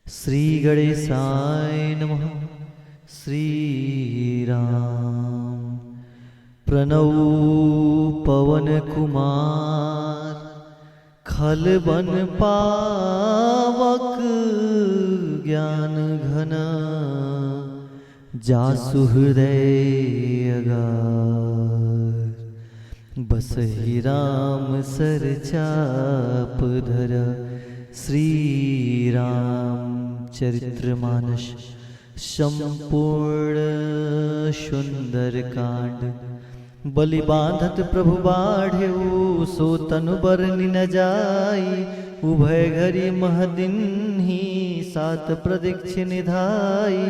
श्री गणेशाय नमः। श्री राम। प्रणव पवन कुमार खल बन पावक ज्ञान घन जासु हृदय अगार बस ही राम सर चाप धर। श्री राम चरित्रमानस संपूर्ण सुंदर कांड। बलि बांधत प्रभु बाढ़ेऊ सो तनु बरनि न जाई। उभय घरी महदिन ही सात प्रदीक्ष निधाई।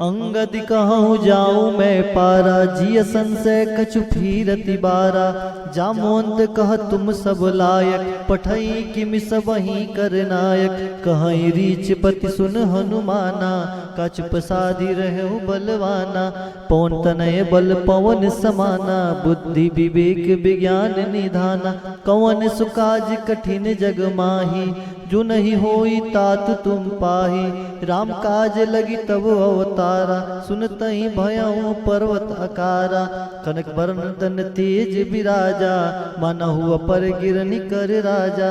अंगद कहूँ जाऊँ मैं पारा जिय संशय कछु फिरति बारा। जामोंत कह तुम सब लायक पठई किमि सबहि कर नायक। कहीं रीच पति सुन हनुमाना कछु प्रसादी रहु बलवाना। पवन तनय बल पवन समाना बुद्धि विवेक विज्ञान निधाना। कवन सुकाज कठिन जग माही जो नहीं होई तात तुम पाही। राम काज लगी तब अवतारा सुनतहि भयउ पर्वत अकारा। कनक बरन तेज विराजा मनहु अपर गिरनि कर राजा।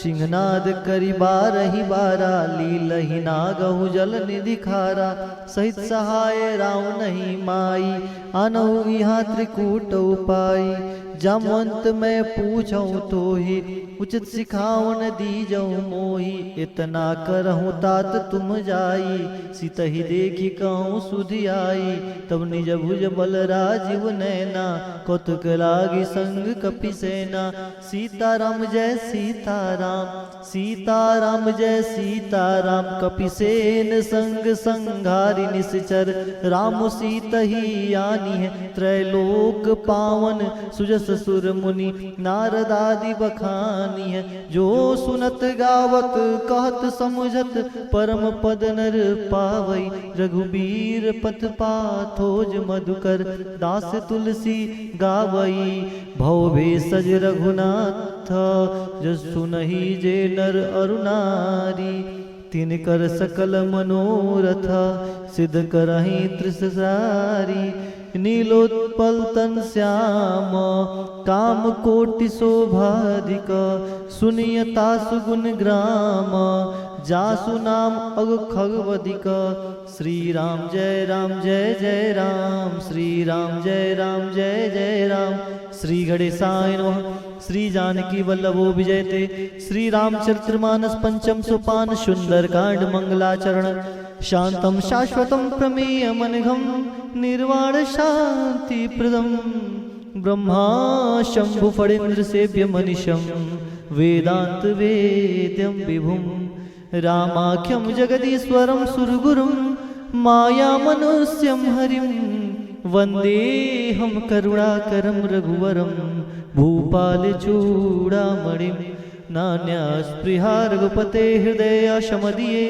सिंहनाद करि बारहि बारा लीलहि नागहु जल निधि खारा। सहित सहाय राम नहीं माई आनहु इहाँ त्रिकूट उपाई। जामवंत मैं पूछऊँ तो ही उचित सिखावन दीजऊँ मोही। इतना करहूँ तात तुम जाई सीतहि देखी कहूँ सुधि आई। तब निज भुज बल राजीव नैना कौतुक लागी संग कपि सेना। सीताराम जय सीताराम सीताराम जय सीताराम। कपि सेन संग संघारि निश्चर राम सीतहि आनी है। त्रैलोक पावन सुजस सुर मुनि नारदादि बखानी है। जो सुनत गावत कहत समुझत परम पद नर पावई। रघुबीर पथ पाथोज मधुकर दास तुलसी गावई। भव भेषज रघुनाथ जस सुनहि जे नर अरुनारी। तिनकर सकल मनोरथ सिद्ध करहि त्रिससारी। नीलोत्पल तन श्याम काम कोटि शोभाधिक। सुनियता सुगुण ग्राम जासु नाम अग खगवदिक। श्री राम जय जय राम। श्री राम जय जय राम। श्री गणेशाय नमः। श्री जानकी वल्लभो विजयते। श्री रामचरितमानस पंचम सोपान सुंदर कांड मंगलाचरण। शांतम शाश्वतम प्रमेयमनघम निर्वाण शांति प्रदम। ब्रह्मा शंभु फणीन्द्र सेव्य मनीषम वेदांत वेद्यम विभुम। रामाख्यम जगदीश्वरम सुरगुरुम माया मनुष्यम हरिम। वंदेहम करुणाकरम रघुवरम भूपाल चूड़ामणिम। नान्यास्पृहा रघुपते हृदय शमदीये।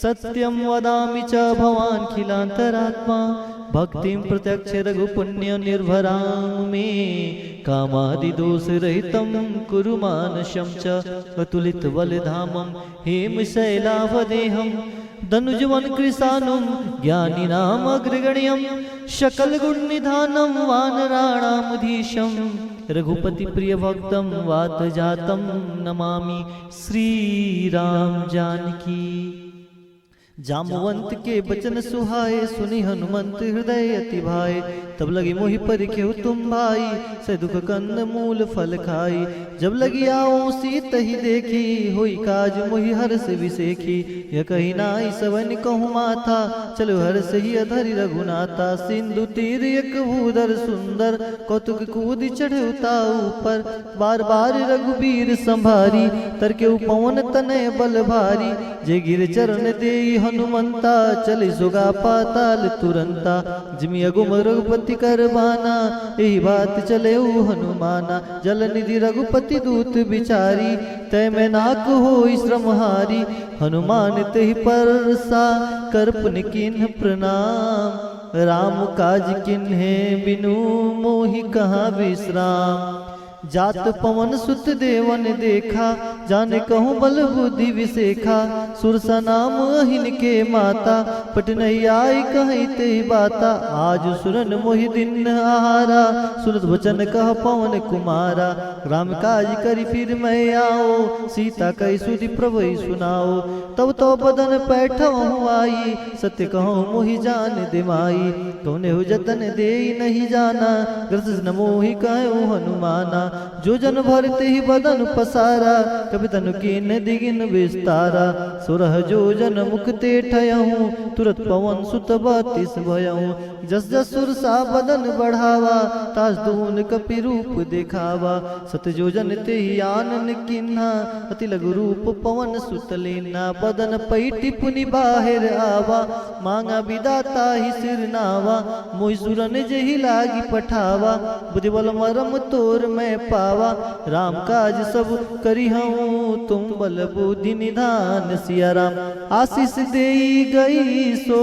सत्यम वदामि च भवानखिलांतरात्मा। भक्तिं प्रत्यक्ष रघुपुण्य निर्भरां मे। कामादि दोष रहितं कुरु मानसं च। अतुलित बलधामं हेम शैलावदेहं। धनुजवन कृशानुं ज्ञानिनाम अग्रगण्यं। शकल गुण निधानं वानराणामधीशं। रघुपति प्रिय भक्तं वात जातं नमामि। श्री राम जानकी। जामवंत के बचन सुहाए सुनि हनुमंत हृदय अति भाए। तब लगी मोहि परिखेउ तुम भाई से दुख कंद मूल फल खाई। जब लगी आओ सीत ही देखी होई काज मोहि हर्ष विसेखी। यह कही नाई सवन कहूँ माथा चलो हर्ष ही अधरि रघुनाथा। सिंधु तीर एक भूधर सुंदर कौतुक कूद चढ़े उता ऊपर। बार बार रघुबीर संभारी तरके पवन तनय बल भारी। जे गिर चरण देई हनुमंता चले सुगा पाताल तुरंता। जिमि अगुम रघुपति करबाना यही बात चले हनुमाना। जल निधि रघुपति दूत बिचारी तय में नाक होई श्रमहारी। हनुमान तेहि परसा कर पुनि किन्ह प्रणाम। राम काज किन्हे बिनु मोहि कहाँ विश्राम। जात पवन सुत देवन देखा जाने कहूँ बल बुद्धि विसेखा सुरसा नाम हिनके माता पटनई आई कहीं ते बाता आज सुरन मोहि दिन आहारा सुरत वचन कह पवन कुमारा राम काज करी फिर मैं आओ सीता कई सुधि प्रभु सुनाओ तब तो बदन पैठहु आई सत्य कहो मोहि जान दे माई कौने हो जतन दे नहीं जाना ग्रस न मोहि कहो हनुमाना जो जन भरते ही बदन पसारा कभी तनु कीन दिगिन विस्तारा सुरह जो जन मुक्ते ठयहूँ तुरत पवन सुत बत्तीस भयहूँ जस जस सुरसा बदन बढ़ावा तास दून कपि रूप दिखावा सत जो जन ते ही आनन किन्हा अति लघु रूप पवन सुत लेना बदन पैटी पुनि बाहिर आवा मांगा विदाता ही सिर नावा मोहि सुरन जही लागी पठावा बुद्धि बल मरम तोर मैं पावा राम काज सब करी हूँ तुम बल बुद्धि निधान सिया राम आशीष दे गई सो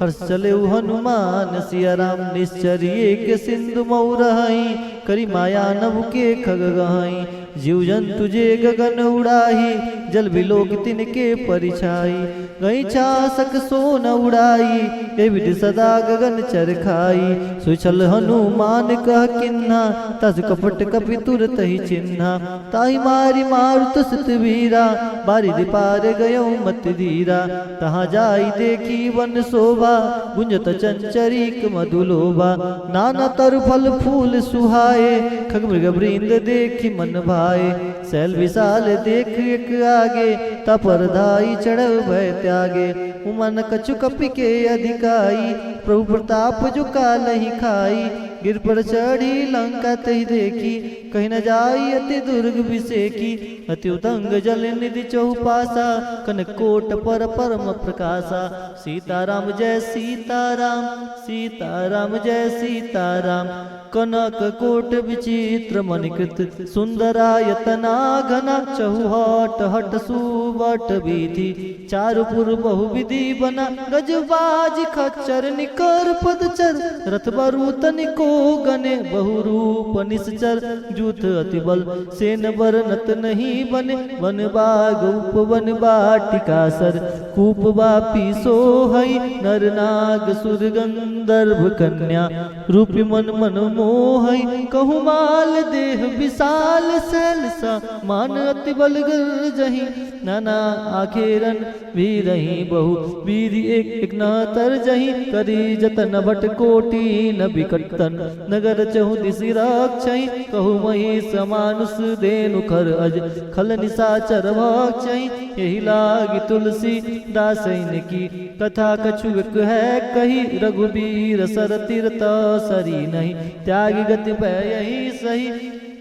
हर्ष चले हनुमान सिया राम निश्चर्य के सिंधु मऊरहई करी माया नभ के खग गहई जीव जंतु जे गगन उड़ाही जल बिलोक तिनके परिछाई गई छासक सोन उड़ाई ए विधि सदा गगन चरखाई सुचल हनुमान कह किन्हा तस कपट कपि तुरत ही चिन्हा ताहि मारी मारुत सुत वीरा बारिधि पार गयो मत धीरा तहाँ जाई देखी वन शोभा गुंजत चंचरीक मधुलोभा नाना तरु फल फूल सुहाए खग मृग वृंद देखी मन भाए सैल विशाल देख एक आगे तपर धाई चढ़ भय त्यागे उमन कछु कपि के अधिकाई प्रभु प्रताप जो काल ही खाई गिर पर चढ़ी लंका तही देखी कहीं न जाई अति दुर्ग विसेकी अति उदंग जल निधि चौपासा कनक कोट पर परम प्रकाशा सीताराम जय सीताराम सीताराम जय सीताराम कनक कोट विचित्र मणिकृत सुंदरायतना घना चहुहट हट सुबट विधि चारुपुर बहुविधि बना गजबाज खच्चर निकर पदचर रथ बरूत निको गने बहुरूप निश्चर जूथ अति बल सेन बरनत नहीं बने वन बाग उपवन बाटिका सर कूप बापी सोहई नर नाग सुर गंधर्व कन्या रूपी मन मन मोहई कहुमाल देह विशाल सैलसा मान अति बल गर्जहि नाना आखेरन वीरहि बहु वीर एक न तरजहि करी जतन भट कोटि न बिकटन नगर चहु दिसि रक्षहि कहु मही समानुष देनु खर अज खल निशाचर भक्षहि यही लागी तुलसी दासैन की कथा कछुक है कही रघुबीर सर तीरथ सरी नहीं त्याग गति यही सही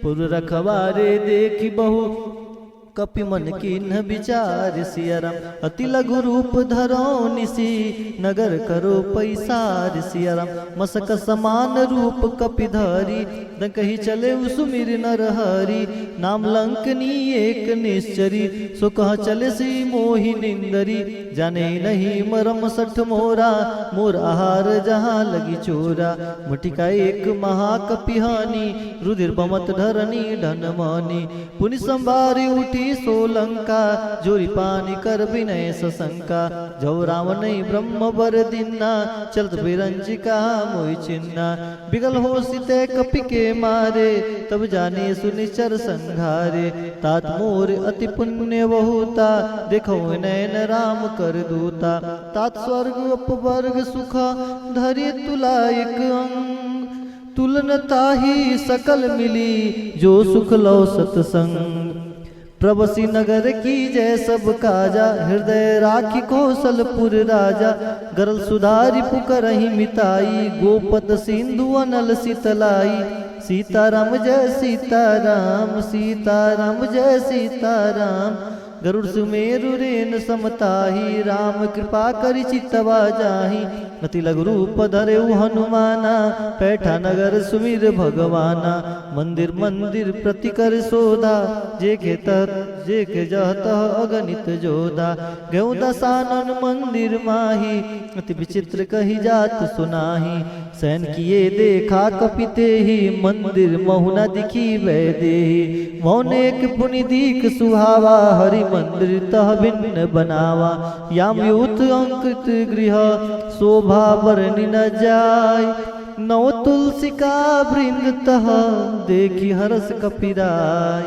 पुर रखवारे देखी बहु कपि मन कीन्ह विचार सिया राम अति लघु रूप धरो निसी नगर करो पैसार सिया राम मसक समान रूप कपि धरी न कही चले सुमिर नर हरि नाम लंकनी एक निश्चरी सो कह चले सी मोहि निंदरी जाने नहीं मरम सठ मोरा मोर आहार जहाँ लगी चोरा मुटिका एक महाकपिहानी रुधिर बमत धरनी धन मानी पुनि संभारी उठी सोलंका जोरी पानी कर विनय सशंका जो रावण ब्रह्म बर दिन्ना चलत बिरंजिका मोहि चिन्ना बिगल हो सीते कपि के मारे तब जाने सुनिचर संघारे तात मोर अति पुण्य बहुता देखो नयन राम कर दूता तात स्वर्ग अपवर्ग सुख धरि तुला एक अंग तुलनता ही सकल मिली जो सुख लो सतसंग प्रभसी नगर की जय सब काजा हृदय राखी कौशलपुर राजा गरल सुधारी पुकरहि मिताई गोपद सिंधु अनल शीतलाई सीताराम जय सीताराम सीताराम जय सीताराम गरुड़ सुमेरु रेन समताही राम कृपा करि चितवा जाहि अति लघु रूप धरे हनुमाना पैठा नगर सुमिर भगवाना मंदिर मंदिर प्रति कर सोधा जे खेत जेक जहतः अगणित जोदा गयो दसानन मंदिर माही अति विचित्र कही जात सुनाही सैन किए देखा कपिते ही मंदिर महुना दिखी वैदेही मौन एक पुनि दीक सुहावा हरि मंदिर तह भिन्न बनावा याम यूथ अंकृत गृह शोभा बरनि न जाय नव तुलसी का वृंद तह देखी हरस कपिराय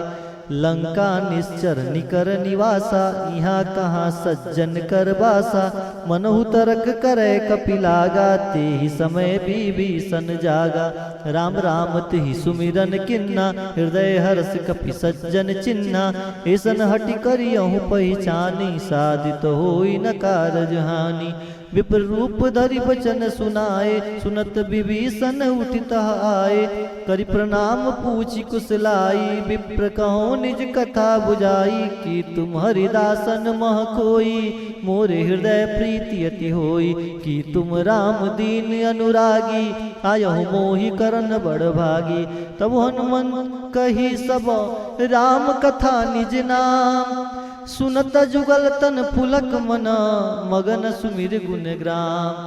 लंका निश्चर निकर निवासा यहाँ कहाँ सज्जन कर बासा मनहु तरक करे कपिलागा ते ही समय विभीषण जागा राम राम तेहि सुमिरन किन्ना हृदय हर्ष कपि सज्जन चिन्हा ऐसन हटि करियहु पहिचानी साधित होई न कारज हानि विप्र रूप धरि वचन सुनाए सुनत विभीषण उठित आए करि प्रणाम पूछि कुशलाई विप्र कहो निज कथा बुझाई कि तुम हरिदासन मह खोई मोरे हृदय प्रीति अति होई कि तुम राम दीन अनुरागी आयहु मोहि करन बड़ भागी तब हनुमंत कही सब राम कथा निज नाम सुनत जुगल तन पुलक मना मगन सुमिर गुण ग्राम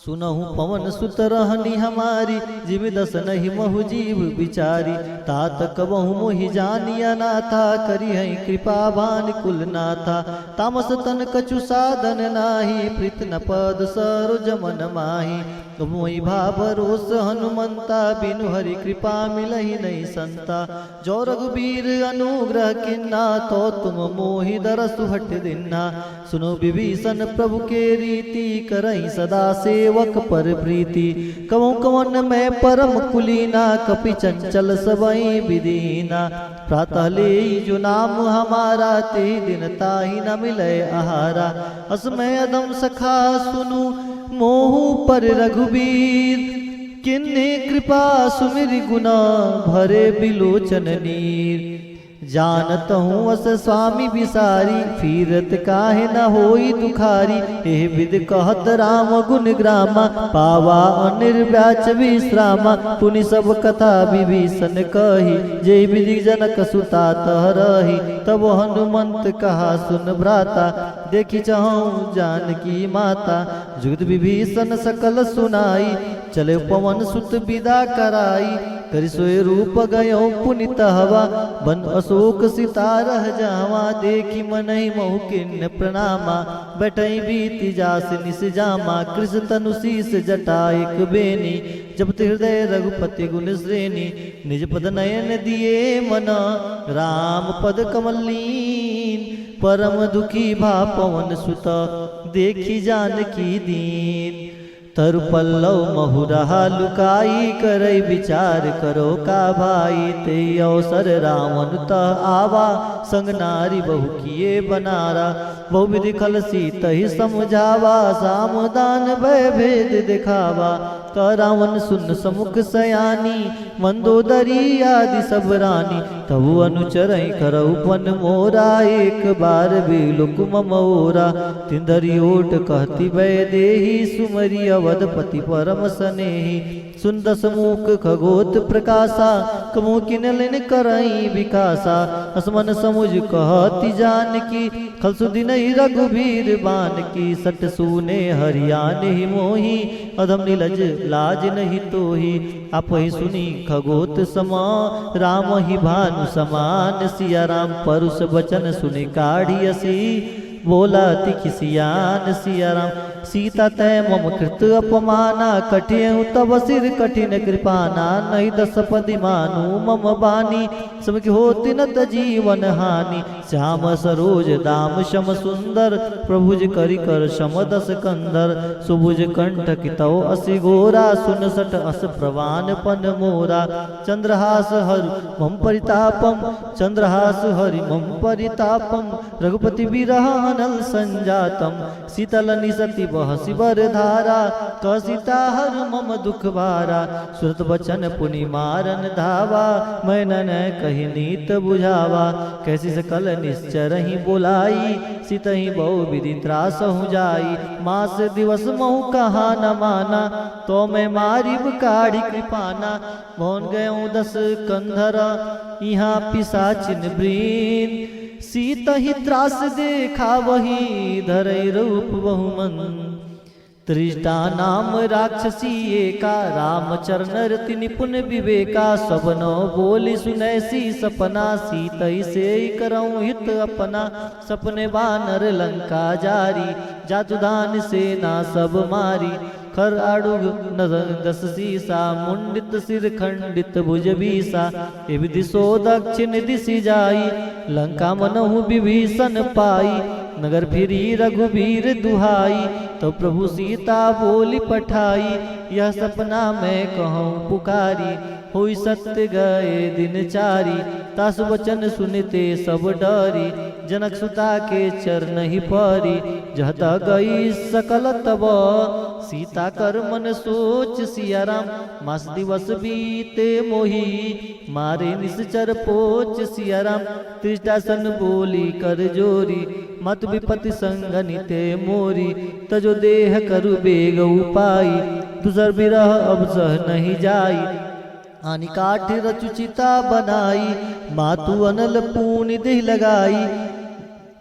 सुनहु पवन सुत रहनी हमारी जिम दस नहीं महु जीव बिचारी तात कबहु मोहि जानिया नाथा करी है कृपा भान कुल नाथा तामस तन कछु साधन नाही प्रीत न पद सरोज मन माही मोहि भाभरोस हनुमंता बिनु हरि कृपा मिलहि नहीं संता जो रघुबीर अनुग्रह किन्ना तो तुम मोहि दरसु हट दिन्ना सुनो विभीषण प्रभु के रीति करहि सदा सेवक पर प्रीति कवं कवन में परम कुलीना कपि चंचल सबई विदीना प्रातः ले जो नाम हमारा ते दिन ताहि न मिले आहारा असमय अदम सखा सुनु मोहु पर रघुबीर किन्ने कृपा सुमिर गुना भरे बिलोचन नीर जानत हूँ अस स्वामी बिसारी फिरत काहे न होई दुखारी हे विद कहत राम गुण ग्रामा पावा अनिर्व्याच विश्रामा पुनि सब कथा विभीषण कही जय विधि जनक सुता तह रही तब हनुमंत कहा सुन भ्राता देखी चाहूँ जानकी माता जुगत विभीषण सकल सुनाई चले पवन सुत विदा कराई करि सोय रूप गयो पुनित हवा बन अशोक सितारह जावा देखी मनहि महु किन्न प्रणामा बैठई बीति जास निस जामा कृष्ण तनु शीस जटा एक बेनी जब हृदय रघुपति गुण श्रेणी निज पद नयन दिए मना राम पद कमलीन परम दुखी भा पवन सुत देखी जानकी दीन तरु पल्लव महुरहा लुकाई करई विचार करो का भाई ते अवसर रावण तह आवा संग नारी बहु किए बनारा बहु विधि खल सीत ही समझावा सामदान भय भेद दिखावा का रावण सुन समुख सयानी मंदोदरी आदि सब रानी तबु अनुचर करऊ पन मोरा एक बार बिलुक ममोरा तिंदरी ओट कहती वै देही सुमरी अवधपति परम सनेही सुंदस मुख खगोत प्रकाशा कमु किनलिन करई विकासा असमन समुझ कहती जान की खल सुदिन रघुबीर बान की सट सूने हरियान ही मोही अधम निलज लाज नहीं तो ही आप ही सुनी खगोत समा राम ही भानु समान सिया राम परुष बचन सुनि काढ़ी असी बोला तिखिसियान सिया राम सीता तय मम कृत अपमाना कठिन तब सिर कठिन कृपाना नहीं दस पदि मानु मम बानी सब होती न जीवन हानि श्याम सरोज दाम शम सुंदर प्रभुज करि कर शम दस कंधर सुभुज कंठ कितौ असि गोरा सुन सठ अस प्रवान पन मोरा चंद्रहास हर मम परितापम चंद्रहास हरि मम परितापम रघुपति विरह अनल संजातम शीतल निसति बहसी बर धारा कसिता हर मम दुख भारा सुरत बचन पुनि मारन धावा मैं न कही नीत बुझावा कैसी सकल निश्चर ही बोलाई सितहि बहु विधि त्रास हो जाई मास दिवस महु कहा न माना तो मैं मारिब काढ़ी कृपाना मोहन गयो दस कंधर यहाँ पिसाचिन ब्रीन सीत ही त्रास देखा वही धरई रूप बहुमन त्रिष्टा नाम राक्षसी एका रामचरण रति निपुण विवेका सबनो बोली सुनैसी सपना सीतई से करऊं हित अपना सपने बानर लंका जारी जातुदान सेना सब मारी खर आडुग दस सीसा मुंडित सिर खंडित भुज बीसा एवं दिशो दक्षिण दिशि जाई लंका मनहु विभीषण पाई नगर फिरी रघुबीर दुहाई तो प्रभु सीता बोली पठाई यह सपना मैं कहूँ पुकारी हुई सत्य गए दिन चारी तास वचन सुनते सब डरी जनक सुता के चरण ही परी जहता गई सकल तब सीता कर मन सोच सिया राम मास दिवस बीते मोही मारे निश्चर पोच सिया राम त्रिष्टासन बोली कर जोरी मत विपति संगनिते मोरी तजो देह करु बेग उपाई दूसर बिरह अब सह नहीं जाई आनी काठ रचुचिता बनाई मातु अनल पूनि देह लगाई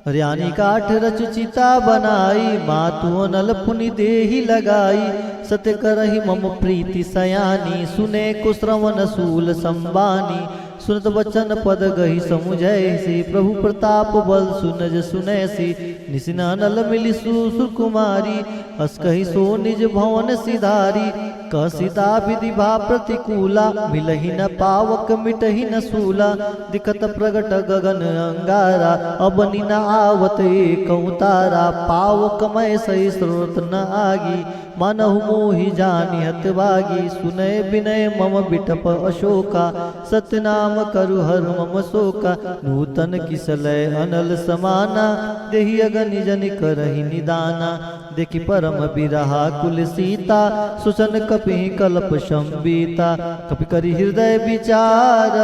हरियाणी काठ रचुचिता बनाई मातु अनल पुनि देहि लगाई सत्य करहि मम प्रीति सयानी सुने कुश्रवण सूल संबानी सुनत वचन पद गही समुझैसी प्रभु प्रताप बल सुनज सुनैसी निसिनानल मिली सुर कुमारी हस कही सो निज भवन सिधारी कह सीता विधि भा प्रतिकूला मिलहि न पावक मिटहि न सूला दिखत प्रगट गगन अंगारा अबनि न आवत एकौ तारा पावक मय सही स्रोत न आगी मानहु मोहि जानि हतभागी सुनय विनय मम बिटप अशोका सत्यनाम करु हर मम शोका नूतन किसलय अनल समाना देहि अगनि जनि करहि निदाना देखि परम बिरहा कुल सीता सुसन कपि कल्प संबीता कपि करि हृदय विचार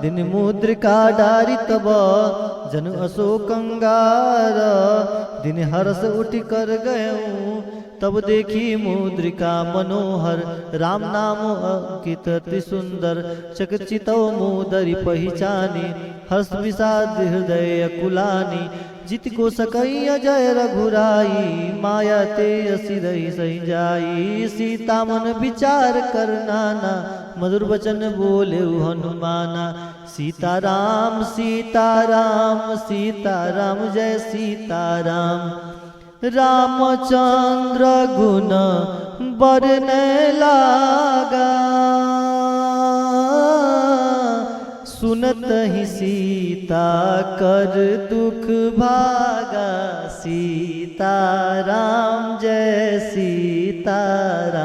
दिन मुद्रिका डारी तब जन अशोक अंगार दिन हरस उठ कर गयऊं तब देखी मुद्रिका मनोहर राम नाम अंकित अति सुंदर चकचितो मुदरि पहिचानी हर्ष विषाद हृदय कुलानी जित को सकई अजय रघुराई माया ते असिरहि सही जाई सीता मन विचार कर नाना मधुर वचन बोले हनुमाना सीताराम सीताराम सीताराम जय सीताराम रामचंद्र गुण बरने लागा सुनत ही सीता कर दुख भागा सीताराम जय सीताराम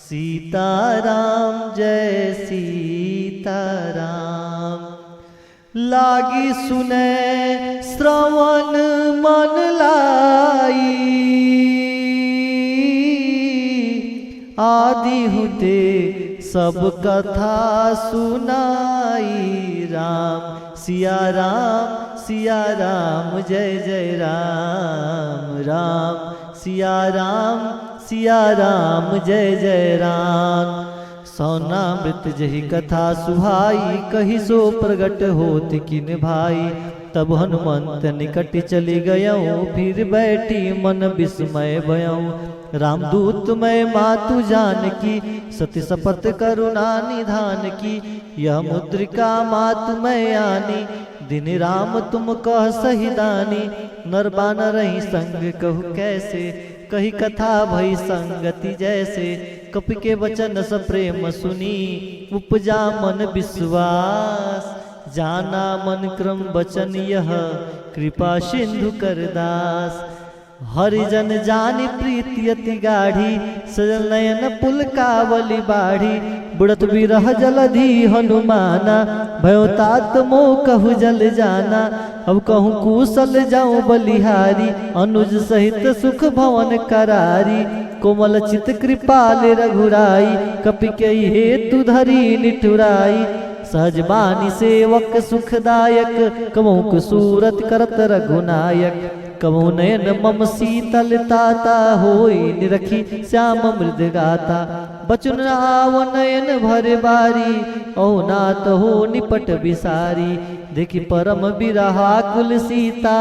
सीताराम जय सीताराम लागी सुने श्रवण मन लाई आदि हुते सब कथा सुनाई राम सिया राम जय जय राम राम सिया राम जय जय राम सौनामृत जही कथा सुहाई कही सो प्रगट होत किन भाई तब हनुमंत निकट चली गयऊँ फिर बैठी मन विस्मय भयऊँ रामदूत मैं मातु जान की सती शपथ करुणा निधान की यह मुद्रिका मातु मैं आनी दिन राम तुम कह सही दानी नर बानर ही संग कहु कैसे कही कथा भई संगति जैसे कपि के वचन स प्रेम सुनी उपजा मन विश्वास जाना मन क्रम वचन यह कृपा सिंधु करदास हरिजन जानी प्रीति अति गाढ़ी सजल नयन पुलकावली बाढ़ी बुढ़त बिरह जलधि हनुमाना भयो तात मोह कहु जल जाना अब कहूँ कुशल जाऊं बलिहारी अनुज सहित सुख भवन करारी कोमल चित कृपाल रघुराई कपि के हेतु धरी निठुराई सहज बानी सेवक सुखदायक कमौक सूरत करत रघुनायक कमो नयन मम शीतलताता होई निरखी श्याम मृद गाता बचन आव नयन भर बारी ओ नाथ हो निपट बिसारी देखी परम बिरहा कुल सीता,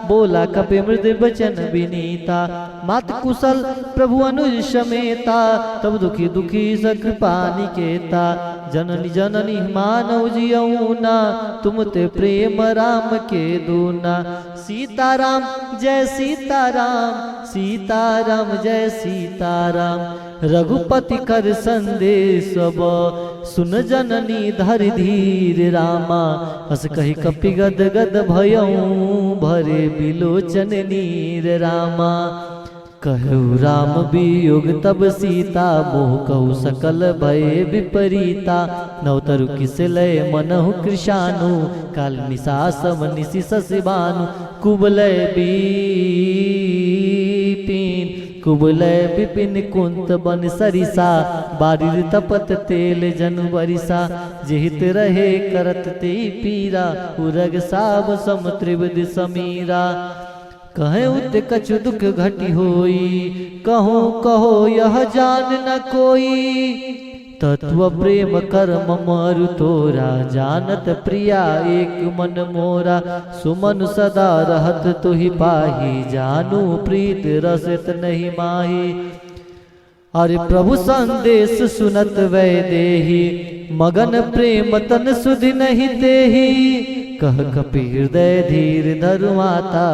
बोला कपि मृदु बचन विनीता। मात कुशल प्रभु अनुज समेता, तब दुखी दुखी सकृपा निकेता। जननी जननी मानव जियौना, तुम ते प्रेम राम के दूना। सीताराम जय सीताराम, सीताराम जय सीताराम। रघुपति कर संदेश सब, सुन जननी धरि धीर रामा। हस कही कपि गद गद भयऊ, भरे बिलोचन नीर रामा। कहु राम वियोग तब सीता, मोह कहु सकल भय विपरीता। नवतरु किस लय मनहु कृशानु, काल निशा सम निशि शशिबानु। कुबलय बिपिन कुबलय विपिन कुंत बन सरिसा। बारिर तपत तेल जनु बरिसा, जेहित रहे करत ते पीरा। उरग साब सम त्रिविध समीरा। कहे उत कछु दुख घटी होई, कहो कहो यह जान न कोई। तत्व प्रेम कर्म मरु तोरा, जानत प्रिया एक मन मोरा। सुमन सदा रहत तुहि पाही, जानू प्रीत रसित नहीं माही। अरे प्रभु संदेश सुनत वै देही, मगन प्रेम तन सुधि नहीं तेही। कह कपि हृदय धीर धरु माता,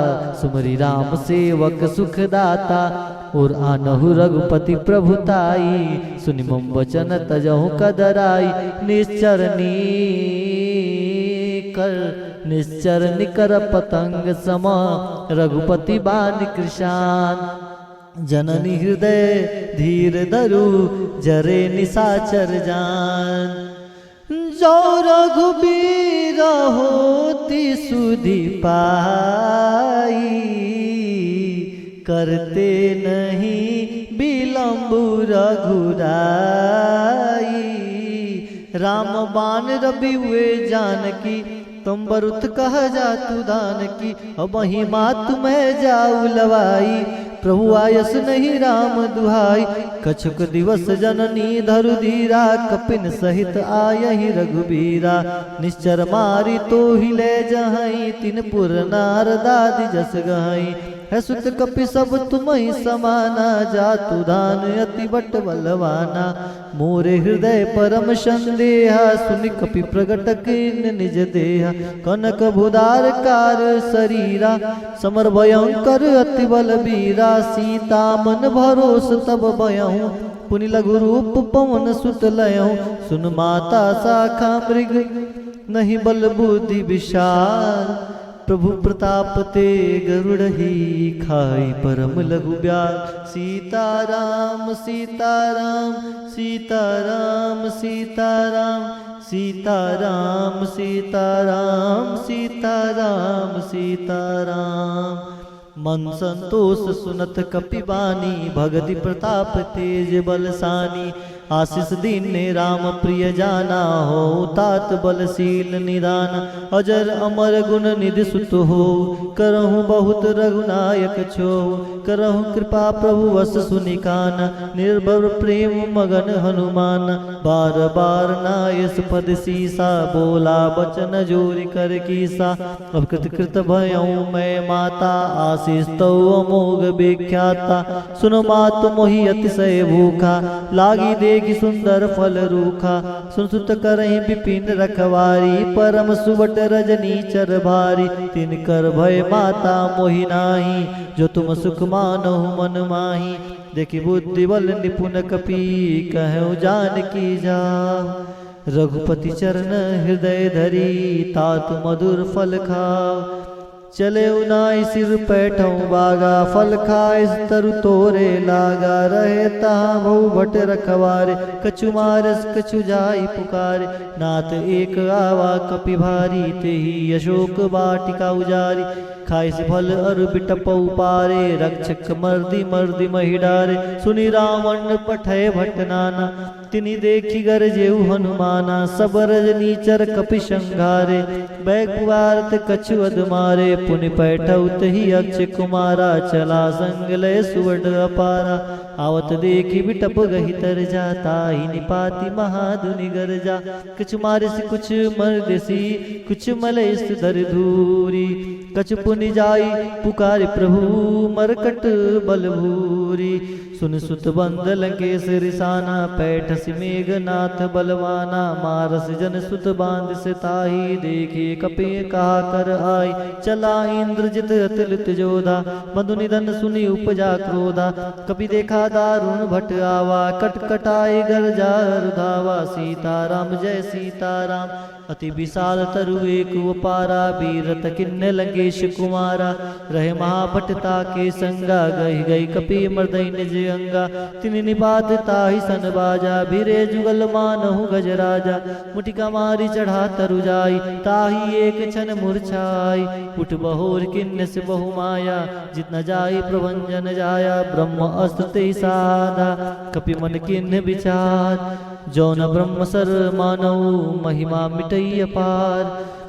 सुमरि राम सेवक सुखदाता। और आनहु रघुपति प्रभुताई, सुनि मम वचन तजहु कदराई। निश्चर निकर पतंग समा, रघुपति बान कृशान। जननी हृदय धीर धरु, जरे निशाचर जान। जो रघुबीर होती सुधि पाई, करते नहीं विलंब रघुराई। राम बान रवि हुए जानकी, तुम बरुत कह जा तू दान की। अब ही मात मैं जाऊ लवाई, प्रभु आयस नहीं राम दुहाई। कछुक दिवस जननी धरु धीरा, कपिन सहित आयहि रघुबीरा। निश्चर मारी तो ही ले जहाई, तिन पुर नारदादि जस गहाई। है सुत कपि सब तुम ही समाना, जा तु दान अति बट बलवाना। मोरे हृदय परम संदेहा, सुनि कपि प्रगट कीन निज देहा। कनक भुदार कार शरीरा, समर भयंकर अति बलबीरा। सीता मन भरोस तब भयहूँ, पुनि लघु रूप पवन सुत लयहूँ। सुन माता शाखा मृग, नहीं बल बुद्धि विशाल। प्रभु प्रताप ते गरुड़ही, खाई परम लघु ब्याल। सीताराम सीताराम सीताराम सीताराम सीताराम सीताराम सीताराम सीताराम। मन संतोष सुनत कपिबानी, भगति प्रताप तेज बलसानी। आशीष दीन राम प्रिय जाना, हो तात बलशील निदान। अजर अमर गुण निधि सुत हो, करहु बहुत रघुनायक छो। करहु कृपा प्रभु वस सुनिकान, निर्भर प्रेम मगन हनुमान। बार बार नायस पद सीसा, बोला बचन जोरि कर कीसा। अब कृत कृत भयऊँ मैं माता, आशीष तो अमोघ विख्याता। सुन मात मोहि अतिशय भूखा, लागी देखि सुंदर फल रूखा। सुन सुत करहि विपिन रखवारी, परम सुबट रजनी चर भारी। तिन कर भय माता मोहि नाही, जो तुम सुख मानहु मन माही। देखि बुद्धि बल निपुण कपि, कहु जानकी जाऊ। रघुपति चरण हृदय धरी, तात मधुर फल खाओ। चले उनाई सिर पैठों बागा, फल खाए तरु तोरे लागा। रहे तहाँ बहु भट रखवारे, कछु मारस कछु जाई पुकारे। नाथ एक आवा कपि भारी, तेहि अशोक वाटिका उजारी। खाए से फल अरु बिटप उपारे रक्षक मर्दी मर्दी मही डारे सुनि रावण पठय भट्ट नाना तिनि देखी गरजेउ हनुमाना सब रजनीचर कपि संघारे बैकुवारत कछु अध मारे पुनि पैठौ तहि अक्षय कुमारा चला संग लय सुवर्ण अपारा आवत देखी बिटप गहि तर जाता ही निपाति महाधुनि गरजा कुछ मारिस कुछ मरदेसी कुछ मलेस धर धूरी कछु पुनि जाई पुकारि प्रभु मरकट बलभूरी सुन सुत बंद लंकेश रिसाना पैठस मेघनाथ बलवाना मारस जन सुत बांध से ताही देखे कपि कहा कर आई चला इंद्रजित अतुलित जोधा मधु निधन सुनि उपजा क्रोधा कपि देखा दारुण भट आवा कटकटाई गरजा रुधावा सीताराम जय सीताराम अति विशाल तरु एक पारा बीरत किन्ने लंकेश कुमारा रहे महाभटता के संगा गई गई कपि मर्दई निज अंगा तिनि निपात ताहि सन बाजा भीरे जुगल मानहु गजराजा मुटिका मारी चढ़ा तरु जाई ताहि एक क्षण मूर्छाई उठ बहोर किन्न से बहु माया जितना जाई प्रभंजन जाया ब्रह्म अस्त्र ते साधा कपि मन किन्न विचार जौन ब्रह्म सर मानव महिमा मिटई अपार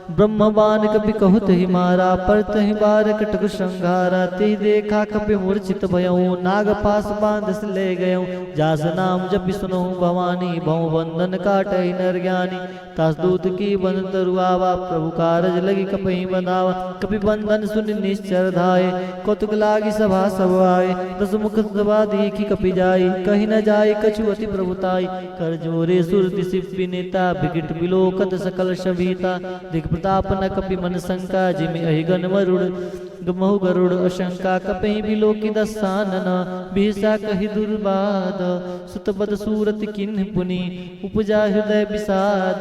ब्रह्मबान कपि कहत ही मारा परत ही बार कटक संघारा ते देखा कपि मूर्छित भयऊ नाग पास बांध से ले गयऊ जास नाम जब सुनो भवानी भव बंधन काटई नर ज्ञानी तास दूत की बंद तरुआवा प्रभु कारज लगी कपि बंधावा कपि बंधन सुन निश्चर धाये कौतुक लागी सभा सब आए दस मुख सभा देखी कपि जाई कहीं न जाए कछु अति प्रभुताई कर जोरे सुर दिसिपि नेता विकट विलोकत सकल शबीता दिख प्रताप न कपि मन शंका जिमि अहिगन मरुड़ गमहु गरुड़ अशंका कपि बिलोकी दसानन भीषा कहि दुर्बाद सुतबद सूरत किन्ह पुनि उपजा हृदय विषाद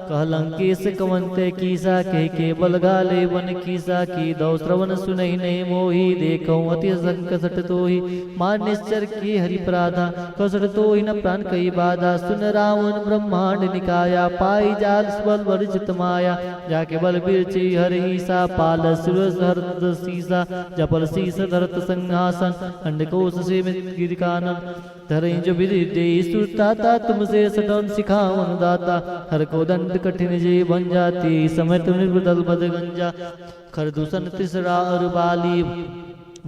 कहलंकेश कवंते कीसा कह के बल गाले वन कीसा की दौ श्रवण सुनहि नहीं मोही देखौ अति संकट तोहि मान निश्चर की हरि प्राधा कसट तोहि न प्राण कई बाधा सुन रावण ब्रह्मांड निकाया पाई जाल बल वर्जित माया जाके बल बिरची हर ईसा पाल सुरस हरत सीसा जपल शीस धरत संहासन अंडकोश से गिरिकानन धरई जो विधि दे सुरताता तुमसे सटन सिखावन दाता हर को दंड कठिन जे बन जाती समय तुम निर्बदल बद गंजा खरदूषण तिसरा और बाली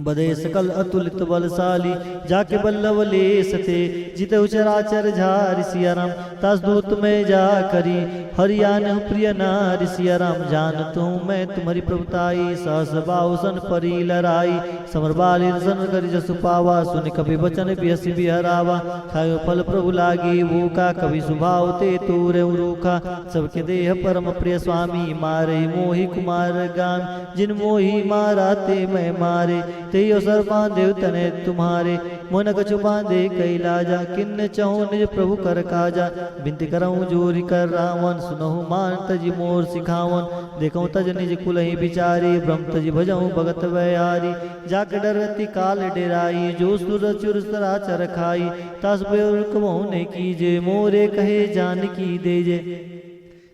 बदे सकल अतुलित बलशाली जाके बल्लभ ले सते जिते उचराचर झारि सिया राम तास दूत में जा करी हरियान प्रिय नारि सिया राम जानत हूँ मैं तुम्हारी प्रभुताई सहस बाहुसन परी लराई समर बाली सन करी जसु पावा सुन कभी बचन बिहसी बिहरावा खायो फल प्रभु लागी भूखा कभी सुभाव ते तूरे रूखा सबके देह परम प्रिय स्वामी मारे मोहि कुमार गान जिन मोहि मारा ते मैं मारे ते अवसर बांधे तने तुम्हारे मन कछु बांधे कैलाजा किन्न चहु निज प्रभु कर काजा बिनती करऊं जोरी कर रावण सुनहु मान तजी मोर सिखावन देखऊं तज निज कुलहि बिचारी ब्रह्म तजी भजऊं भगत वैयारी जाक डरती काल डेराई जो सुर चुर सराचर खाई तास बेरुकमो ने कीजे मोरे कहे जान की देजे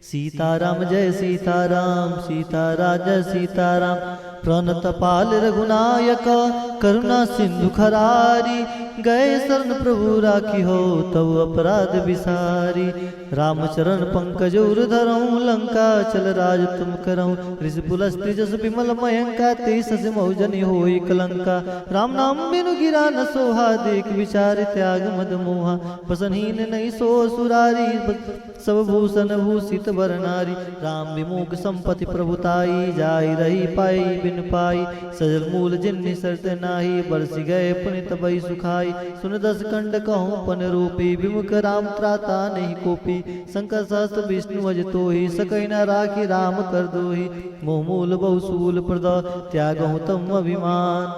सीताराम जय सीताराम सीताराम जय सीताराम प्रणत पाल रघुनायक करुणा सिंधु खरारी गए शरण प्रभु राखी हो तब अपराध विसारी रामचरण पंकज धरऊं लंका चल राज तुम करऊं ऋषि पुलस्ति जस विमल मयंका तेस मौजनी होई कलंका राम नाम बिनु गिरा न सोहा देख विचार त्याग मद मोहा बसनहीन नहीं सो सुरारी सब भूषण भूषित बरनारी राम विमुख संपत्ति प्रभुताई जाई रही पाई बिन पाई सजल मूल जिन्नि शर्त नाही बरसी गए पुनित बई सुखाई सुन दस कंड कहूँ पन रूपी विमुख राम त्राता नहीं कोपी शंकर सहस्त्र विष्णु अज तो ही सकई न राखी राम कर दो ही मोह मूल बहुसूल प्रद त्यागहु तम अभिमान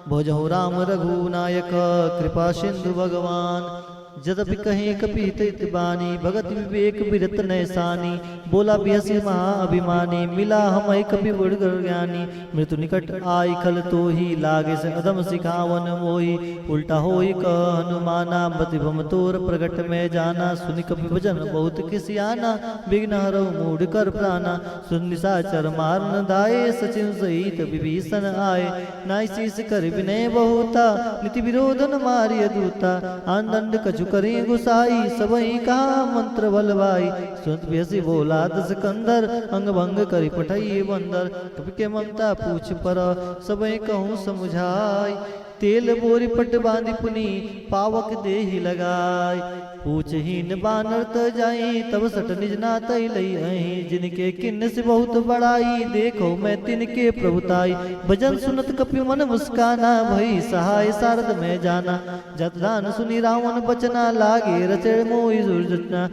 भजहु राम रघु नायक कृपा सिंधु भगवान जदपि कहीं कपि तैत बानी भगत विवेक बिरत नैसानी बोला बिहसी महा अभिमानी मिला हम कपि बुढ़ ज्ञानी मृत्यु निकट आई खल तो ही लागे से अदम सिखावन मोही उल्टा होई क हनुमाना प्रतिभम तोर प्रगट में जाना सुनि कपि भजन बहुत किसियाना विघ्न हरौ मूढ़ कर प्राणा सुन निशाचर मारन दाए सचिन सहित विभीषण आए नाई शीस कर विनय बहुता नीति विरोधन मारिय दूता आनंद कछु करें गुसाई सबई कहा मंत्र बलवाई सुनत बिहसी बोला दस कंदर अंग भंग करी पठाई बंदर कपि के ममता पूछ पर सबई कहूँ समुझाई तेल बोरी पट बांधी पुनी पावक देहि लगाई पूछहीन बानर त जाई तब सट निज नात लई अही जिनके किन्न से बहुत बड़ाई देखो मैं तिनके प्रभुताई भजन सुनत कपि मन मुस्काना भई सहाय सारद में जाना जत दान सुनी रावण बचना लागे रचड़ मोहि दुर्जटना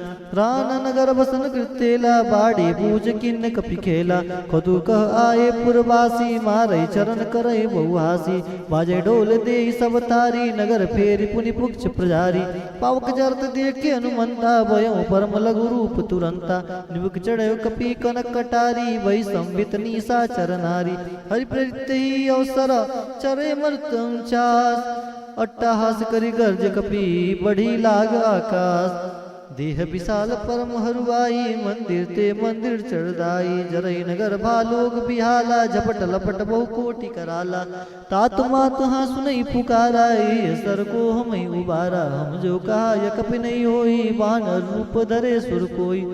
रान नगर बसन कृतेला बाड़ी पूज किन्न कपि खेला कदु कह आए पुरवासी मारई चरण करई बहुहासी बाजे ढोल दे सब तारी नगर फेरी पुनि पुक्ष प्रजारी पावक जरत देख के हनुमंता भयो परम लघु रूप तुरंता निबुक चढ़यो कपि कनक कटारी वही संबित निशा चरनारी हरि प्रेरित ही अवसर चरे मृत्युं चास अट्टहास करि गर्ज कपि बढ़ी लाग आकाश देह विशाल परम हरुआई मंदिर ते मंदिर चढ़दाई जरई नगर भालोग बिहाला झपट लपट बहु कोटि कराला तात मात हाँ सुनई पुकाराई सर को हम उबारा हम जो कहा यह कपि नहीं होई वानर रूप धरे सुर कोई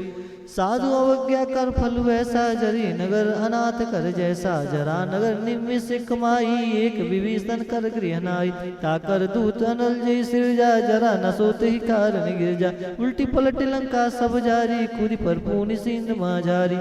साधु अवज्ञा कर फल वैसा जरी नगर अनाथ कर जैसा जरा नगर निम्न से कमाई एक विभीषण कर गृह नाई ताकर दूत अनल जय सिरजा जरा न सोते ही कारण गिरजा उल्टी पलट लंका सब जारी खुद पर पूनि सिंध माझारी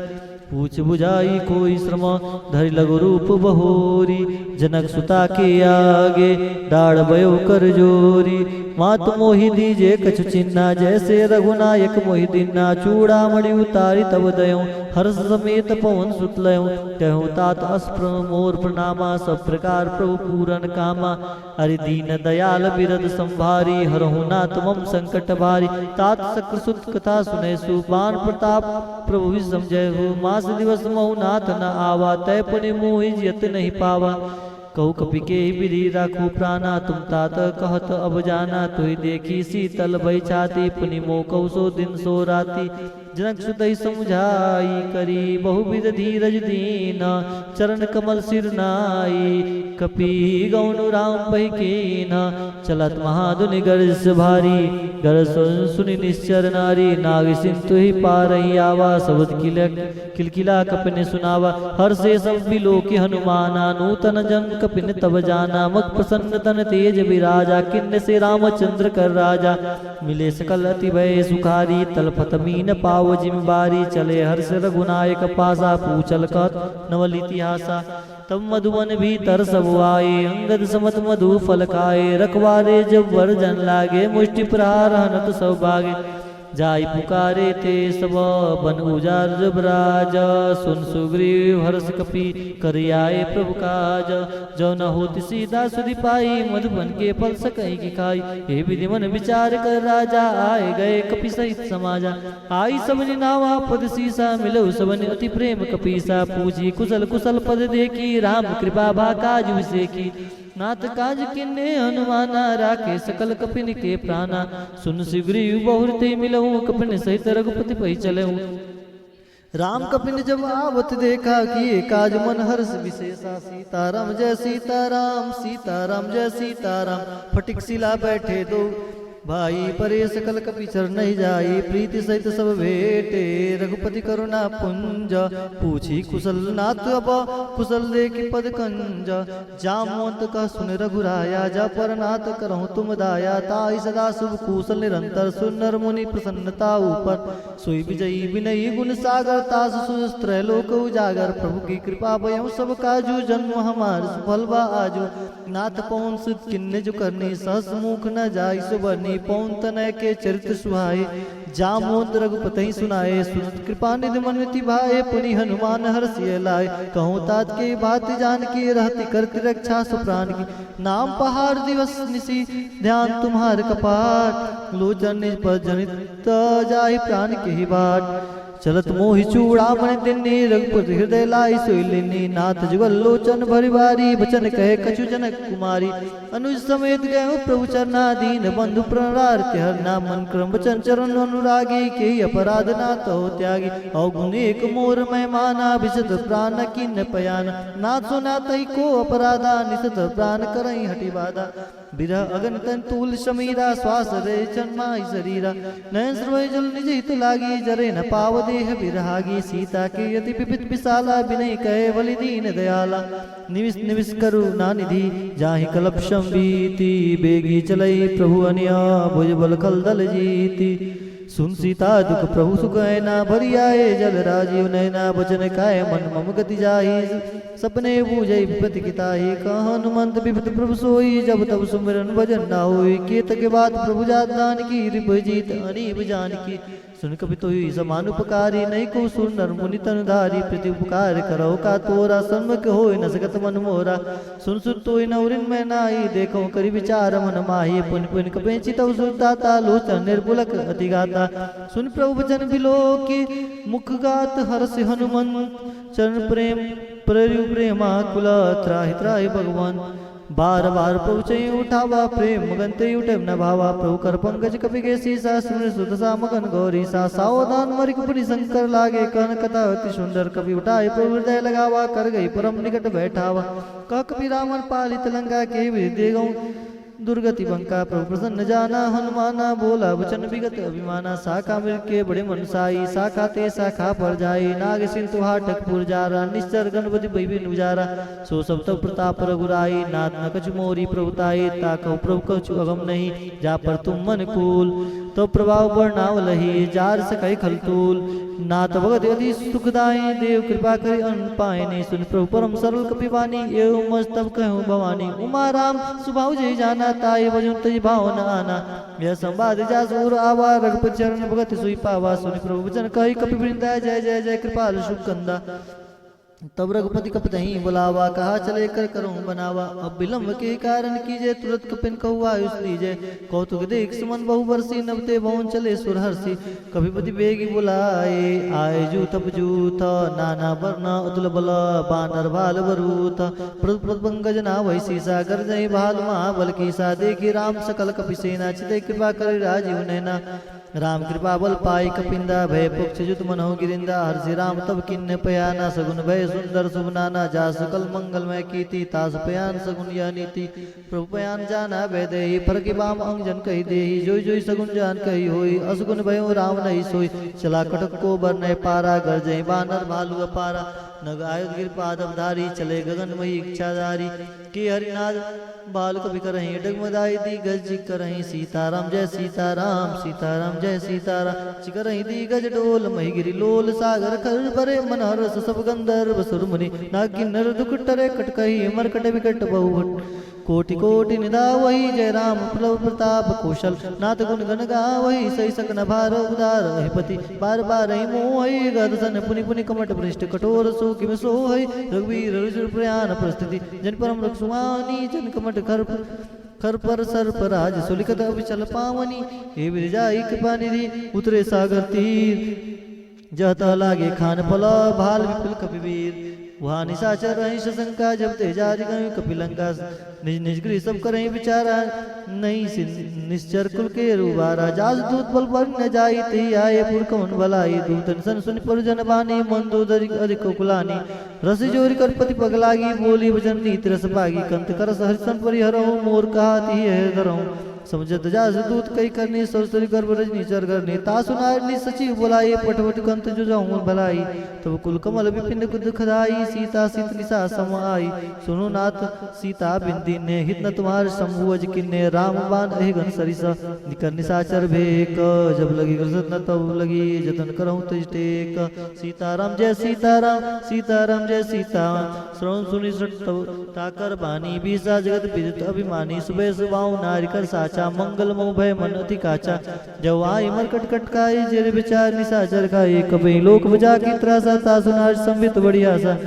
पूछ बुझाई कोई श्रम धरि लघु रूप बहोरी जनक सुता के आगे डाढ़ भयो कर जोरी मात मोहि दीजे कछु चिन्ना जैसे रघुनायक मोहि दीना चूड़ा मणि उतारी तब दयो हर्ष समेत पवन सुत लयो कहूँ तात अस्प्र मोर प्रणामा सब प्रकार प्रभु पूरन कामा हरि दीन दयाल बिरद संभारी हरहु नाथ मम संकट भारी तात सक्र सुत कथा सुने सुपान प्रताप प्रभु विषम जय हो मास दिवस महु नाथ न आवा तय पुनि मोहि जियत नहीं पावा कहु कपि के विधि राखू प्राणा तुम तात कहत अब जाना तुहि देखी शीतल भई छाती पुनि मोह कहु सो दिन सो राती जनक सुतई समुझाई करी बहुविध धीरज दीन चरण कमल सिर नाई कपि गौनु राम भई कीन चलत महाधुनि गर्ज भारी गर्ज सुनि निश्चर नारी नाग सिंधु ही पारही आवा शब्द किलकिला कपिन सुनावा हर से सब बिलो की हनुमाना नूतन जन कपिन तब जाना मुख प्रसन्न तन तेज विराजा किन्न से रामचंद्र कर राजा मिले सकल अति भय सुखारी तलपत मीन पाव जिम्बारी चले हर्ष रघुनायक पासा पूछल कत नवल इतिहासा तब मधुवन भीतर सब आए अंगद समत मधु फल खाए रखवारे जब वर्जन लागे मुष्टि प्रहार हनत सब भागे जाई पुकारे ते सब बन उजार जब राजा सुन सुग्रीव हर्ष कपि कर आए प्रभु काज जो न होती सीधा सुधि पाई मधुबन के फल सकई की खाई हे विधि मन विचार कर राजा आए गए कपि सहित समाजा आई सबनि नावा पद सीसा मिलो सबनि अति प्रेम कपीसा पूछी कुशल कुशल पद देखी राम कृपा भा काज विसे की नाथ काज किन्ने हनुमाना राखे सकल कपिन के प्राणा सुन सुग्रीव बहुरते मिलहु कपिन सहित रघुपति पै चलहु राम कपिन जब आवत देखा किए काज मन हर्ष विशेषा सीताराम जय सीताराम सीताराम जय सीताराम फटिक शिला बैठे दो भाई परे सकल कपि चर नहीं जाई प्रीति सहित सब भेटे रघुपति करुणा पुंज पूछी कुशल नाथ अब कुशल देखी पद कंज जामवंत कह सुन रघुराया जा पर नाथ करहु तुम दाया ताई सदा शुभ कुशल निरंतर सुनर मुनि प्रसन्नता ऊपर सोई विजयी विनयी गुण सागर तास सुस्त्र लोक उजागर प्रभु की कृपा भयउ सब काजू जन्म हमार सुफल बा आजू नाथ पवन सुत किन्ने जो करनी सहस मुख न जाई सुबरनी बनी पौन तनय के चरित्र सुहाए जामोद रघुपति सुनाए सुनत कृपा निधि मनति भाए पुनि हनुमान हर्षिय लाए कहूँ तात के बात जान के रहती करती रक्षा सुप्राण की नाम पहाड़ दिवस निसी ध्यान तुम्हार कपाट लोचन निज पर जनित जाहि प्राण के ही बाट चलत मोहि चूड़ामणि दिन्नी रघुपति हृदय लाई सोई लेनी नाथ जुगल लोचन भरि बारी बचन कहे कछु जनक कुमारी अनुज समेत गए प्रभु चरणाधीन बंधु प्रणरार्थ हरना मन क्रम वचन चरण अनुरागी के अपराध नाथ हो त्यागी अवगुण एक मोर मेहमाना विशद प्राण किन्न पयान नाथ सुना तई को अपराधा निशत प्राण करई हटि बाधा बिरह अगन तन तूल समीरा श्वास रे जन्माई शरीरा नयन सर्वय जल निज हित लागी जरे न पाव देह विरहागी सीता के यति विपित विशाला विनय कहे बलि दीन दयाला निविस निविस करुणा निधि जाहि कलप संबीति बेगी चलई प्रभु अनिया भुज बल खल दल जीति सुन सीता दुख प्रभु सुख ऐना भरी आए जल राजीव नैना बचन काय मन मम गति जाहि सपने बूझई विपति किताहि कह हनुमंत विपत प्रभु सोई जब तब सुमिरन भजन ना होई केत के बात प्रभु जात दान की रिप जीत अनीब जान की सुन कपि तो समान उपकारी नहीं को सुन नर मुनि तनुधारी प्रति उपकार करो का तोरा सन्मुख होय न सकत मन मोरा सुन सुन तो नौरिन में नाई देखो करि विचार मन माही पुन पुन कपि चितव सुरताता लोचन निर्बुलक अति गाता सुन प्रभु वचन बिलो की मुख गात हर्ष हनुमंत चरण प्रेम प्रयु प्रेमा कुल त्राहि त्राहि भगवान बार बार पहुँचे उठावा प्रेम मगनते उठे न भावा प्रभु कर पंकज कपि के सीसा सुन सुत सा मगन गौरी सा सावधान मरिक पुनि शंकर लागे कहन कथा अति सुंदर कपि उठाए प्रभु हृदय लगावा कर गई परम निकट बैठावा कह कपि रावण पालित लंका के विदे गौ दुर्गति बंका प्रभु प्रसन्न जाना हनुमाना बोला वचन विगत अभिमाना शाखा मिल के बड़े मनसाई शाखा ते शाखा पर जाई नाग सिंधु हाटक पुर जारा निश्चर गणपति भैबिन उजारा सो सब तब प्रताप रघुराई नाथ न कछु मोरी प्रभुताई ताकौ प्रभु कछु अगम नहीं जा पर तुम मन कूल तो प्रभाव वर्णाव लही जार सकै खलतूल नाथ भगत यदि सुखदाई देव कृपा करि अन्न पाए नहीं सुन प्रभु परम सरल कपिवानी एवं मस्तब कहूँ भवानी उमा राम सुभाव जय जाना ताई भजन तज भावना आना यह संवाद जासूर आवा रघुपति चरण भगत सुई पावा सुनि प्रभु वचन कहि कपि वृंदा जय जय जय कृपाल शुभ कंदा तब रघुपति कपतहि बुलावा कहा चले कर करूं बनावा अब विलंब के कारण कीजे तुरंत कपिन कहु आयुष दीजे कौतुक देख सुमन बहु वर्षी नवते भवन चले सुरहर्षि कपिपति बेगी बुलाए आए जू तप जूथ नाना वर्ण अतुल बल बानर भाल बरूथ प्रद पंकज ना वैसी सागर जय भाल महाबल की सा देखी राम सकल कपि सेना चिते कृपा कर राजीव नैना राम कृपा बल पाई कपिंदा भय पुक्ष जुत मनहु गिरिंदा हर्षि राम तब किन्न पयाना सगुन भय सुंदर शुभ नाना जा सकल मंगलमय कीति तास पयान सगुन यह नीति प्रभु पयान जाना भय देहि फरकि बाम अंग जन कही देहि जोई जोई सगुन जान कही होई असगुन भयो राम नहीं सोई चला कटक को बर नय पारा गर जय बानर भालु अपारा नग आयुध गिर पादम धारी चले गगन मही इच्छाधारी के हरिनाथ बाल कवि करही डगमदाई दी गज करही सीताराम जय सीताराम जय सीताराम चिकरही दी गज डोल मही गिरी लोल सागर खर बरे मन हरस सब गंधर्व सुर मुनि नागिनर दुख टरे कटकही मरकट विकट बहु कोटि कोटि निदा वही जय राम प्रभु प्रताप कौशल नाथ गुण गण गा वही सही सकन भार उदार हिपति बार बार ही मोहि गदसन पुनि पुनि कमट पृष्ठ कठोर सो किम सो है रघुवीर रुचिर प्रयाण परिस्थिति जन परम रक्षुमानी जन कमट खर पर सर पर राज सुलिकत अविचल पावनी हे विरजाई कृपा निधि उतरे सागर तीर जहता लागे खान पला भाल विपुल कपिवीर वहाँ निशाचर रही शंका जब तेजारी गई कपिलंका निज निज गृह सब करें विचारा नहीं निश्चर कुल के रूबारा जास दूत बल पर न जाई ते आए पुर कौन भलाई दूतन सन सुन पर जन बानी मंदोदरी अधिक कुलानी रस जोरी कर पति पगलागी बोली वचन नीत रस पागी कंत कर हरिशन परिहरो मोर कहा ती है धरो समझत जास दूत कई करनी सरसरी गर्भ रजनी चर करनी ता सुनारनी सचिव बुलाए पटवट कंत जो जाऊं भलाई तब कुल कमल विपिन कुद खदाई सीता सीत निशा सम आई सुनो नाथ सीता बिंदी दीन्य हित न तुम्हार शंभुअज किन्ने राम बाण अहि घन सरिसा निकर निशाचर भेक जब लगी गरजत न तब लगी जतन करहूं तज टेक सीताराम जय सीताराम सीताराम जय सीताराम श्रवण सुनि तब ताकर बानी बीसा जगत विदित अभिमानी सुबह सुबाऊ नारिकर साचा मंगल मोह भय मन अति काचा जब आई मरकट कटकाई जेरे विचार निशाचर खाई कभी लोक बजा की त्रासा तासुनार संवित बड़ी आशा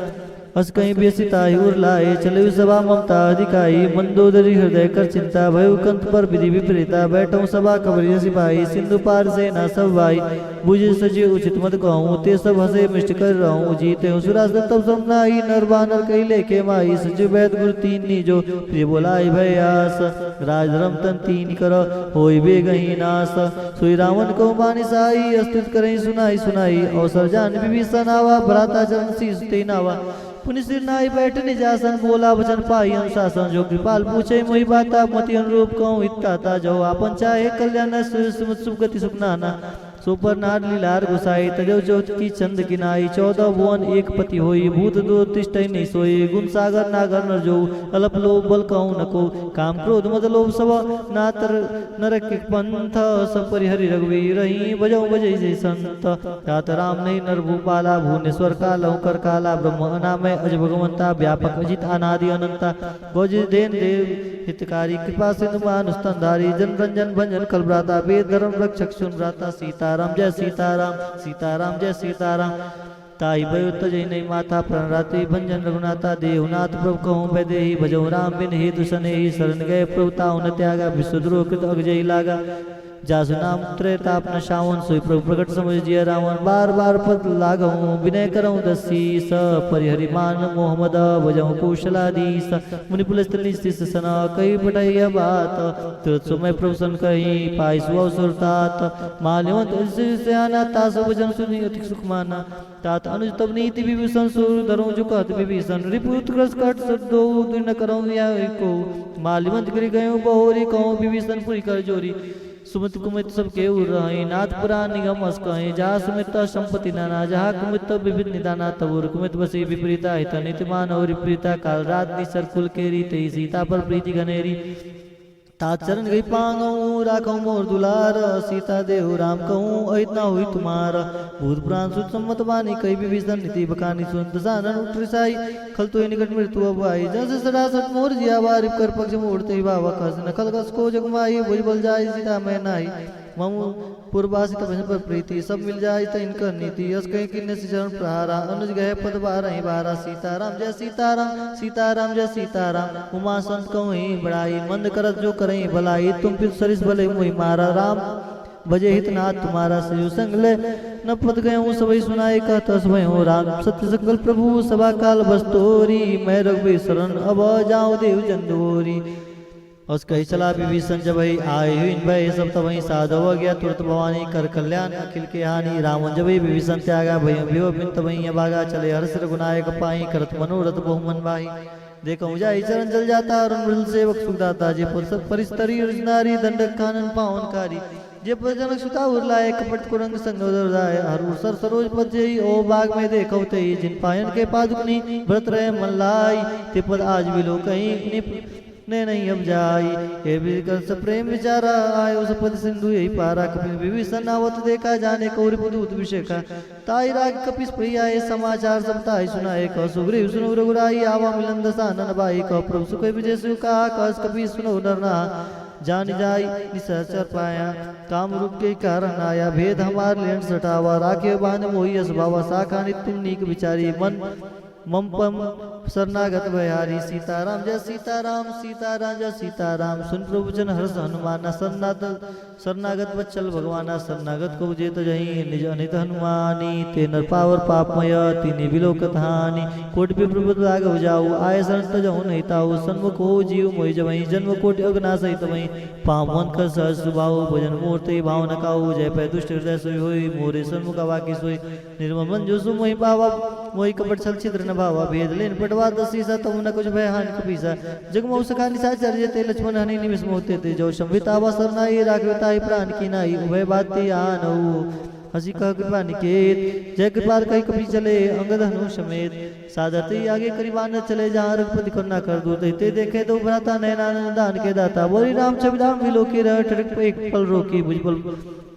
हस कहीं बेसिताई उर लाए चले सभा ममता अधिकाई मंदोदरी हृदय कर चिंता भय कंत पर विधि विपरीता बैठो सभा कबरी सिपाही सिंधु पार से न सब भाई बुझे सजे उचित मत कहूँ ते सब हसे मिष्ट कर रहूँ जीते हूँ सुरास तब समनाई नर बानर कई लेके माई सचिव वैद गुरु तीन नी जो प्रिय बोलाई भय आस राज धर्म तन तीन कर होई बे गही नास सोई रावण को मानी साई अस्तित्व करें सुनाई सुनाई अवसर जान विभीषण आवा भ्राता चरण सी नावा पुनि सिर नाई बैठ निजासन बोला वचन पाई अनुशासन जो कृपाल पूछे मोहि बाता मति अनुरूप कहूँ इत्ताता जो आपन चाहे कल्याण सुख गति सुख नाना सुपर नार लीलार गुसाई तजो ज्योत की चंद किनाई 14 भुवन एक पति होई भूत दो तिष्ठै नहीं सोई गुण सागर नागर नर जो अल्प लोभ बल कहूँ नको काम क्रोध मद लोभ सब नातर नरक पंथ सब परिहरि रघुवीर रही बजौ बजै जय संत तात राम नहीं नर भूपाला भुवनेश्वर कालौ कर काला ब्रह्म अनामय अज भगवंता व्यापक अजित अनादि अनंता गौज देन देव हितकारी कृपा सिंधु मानुस्तंधारी जन रंजन भंजन कलभ्राता वेद धर्म रक्षक सुन भ्राता सीताराम जय सीताराम सीताराम जय सीताराम ताई भयो तजय नहीं माथा प्रणराति भंजन रघुनाथा देवनाथ प्रभु कहूँ वैदेही भजो राम बिन हेतु सनेही शरण गए प्रभु ताऊ न त्यागा विश्वद्रोह कृत अगजय लागा जासु नाम त्रैताप न शावन सोई प्रभु प्रकट समझ जिया रावण बार बार पद लागहूँ विनय करऊँ दसीस परिहरि मान मोहम्मद भजऊँ कौशलाधीस मुनि पुलस्त्रिस सना कही पटाई बात तुरत समय प्रभु सन कही पाई सुअव सुरतात माल्यवंत सयाना तासु भजन सुनि अति सुख माना तात अनुज तब नीति विभीषण सुर धरूं जुकत विभीषण रिपुत ग्रस कट सदो दुन करऊँ या को माल्यवंत गिर गयो बहोरी कहूँ विभीषण पुरी कर जोरी सुमित कुमित सब के रहे नाथ पुराण निगम अस कहे जहाँ सुमित संपत्ति नाना जहाँ कुमित विभिन्न निदाना तबुर कुमित बसी विपरीता हित नीतिमान और विपरीता काल रात निसर कुल के रीते सीता पर प्रीति घनेरी तात चरण गई पांगऊ राखऊ मोर दुलार सीता देहु राम कहूँ अहित ना हुई तुम्हारा भूत प्राण सुत सम्मत बानी कई विभीषण नीति बकानी सुन दसानन उठरिसाई खल तो निकट मृत्यु अब आई जस सरासत मोर जिया बारिप कर पक्ष मोड़ते ही बाबा कस नखल कस को जगमाई भुज बल जाय सीता मैं नाई ममु पूर्वासित भजन पर प्रीति सब मिल जाए तो इनकर नीति यस कहीं किन्ने से चरण प्रहारा अनुज गए पद बारह बारा सीताराम जय सीताराम सीताराम जय सीताराम उमा संत कहूँ ही बड़ाई मंद करत जो करें भलाई तुम फिर सरिस भले मुहि मारा राम भजे हितनाथ तुम्हारा सजु संग ले न पद गए हूँ सबई सुनाए कहत समय हो राम सत्य संकल्प प्रभु सभा काल बस्तोरी मैं रघुवीर शरण अब जाऊँ देव जंदोरी उस कही चला विभीषण जब ही आए हुई भय सब तब वही साधव गया तुरंत भवानी कर कल्याण अखिल के हानि रावण जब ही विभीषण त्यागा भय विव बिन तब ही भागा चले हर्ष गुनायक पाई करत मनोरथ बहुमन भाई देखो जाई चरण जल जाता और मृल सेवक सुखदाता जे परिस्तरी नारी दंडक कानन पावनकारी जे पर जनक सुता उरलाए कपट कुरंग संगोदराय हर सर सरोज पद जई ओ बाग में देखो ते जिन पायन के पादुकनी व्रत रहे मन लाई ते पद आज भी लो कहीं ने नहीं अब जाई हे विकल प्रेम विचारा आयो सपद सिंधु यही पारा कपि विभीषण आवत देखा जाने कौरि पुदूत विषेखा ताई राग कपिस पई आए समाचार सब ताई सुनाए कह सुग्रीव सुनो रघुराई आवा मिलन दसानन बाई कह प्रभु सुख विजय सु कहा कस कपि सुनो डरना जान जाई निशाचर पाया काम रूप के कारण आया भेद हमार लेन सटावा राखे बांध मोही असभावा साखा नित्य नीक विचारी मन ममपम शरणागत भयारी सीताराम जय सीताराम सीताराम जय सीताराम सुन प्रभु जन हर्ष हनुमाना शरणागत वत्सल भगवाना शरणागत को जेत जही निज अनित हनुमानी ते नर पावर पापमय तिनि विलोकत हानि कोटि प्रभु राघव जाऊ आय शरण तजहु नहीं ताऊ सन्मुख हो जीव मोहि जवही जन्म कोटि अगना सहित वही पावन कर सहज सुभाऊ भजन मूर्ति भाव न काऊ जय पै दुष्ट हृदय सोई होई मोरे सन्मुख वाकी सोई निर्मल मन जो सु मोहि पावा मोहि कपट छल छिद्र न भावा भेद लेन पटवा दसीसा तम न कुछ भय हानि कपीसा जगमौ सखा निशाचर जेते लक्ष्मण हनि निमिष मोते ते जो संविता वा सरनाई राघवताई प्राण की नाई उभय बाती आनऊ हसी कह कृपा निकेत, जय कृपाल कही कपि चले अंगद हनु समेत। सादर ते आगे करीबान न चले, जहाँ रघुपति करुणा कर दूत, ते देखे दो भ्राता नैनानंद दान के दाता। बोली राम छविधाम विलोकी रह, ठड़क एक पल रोकी,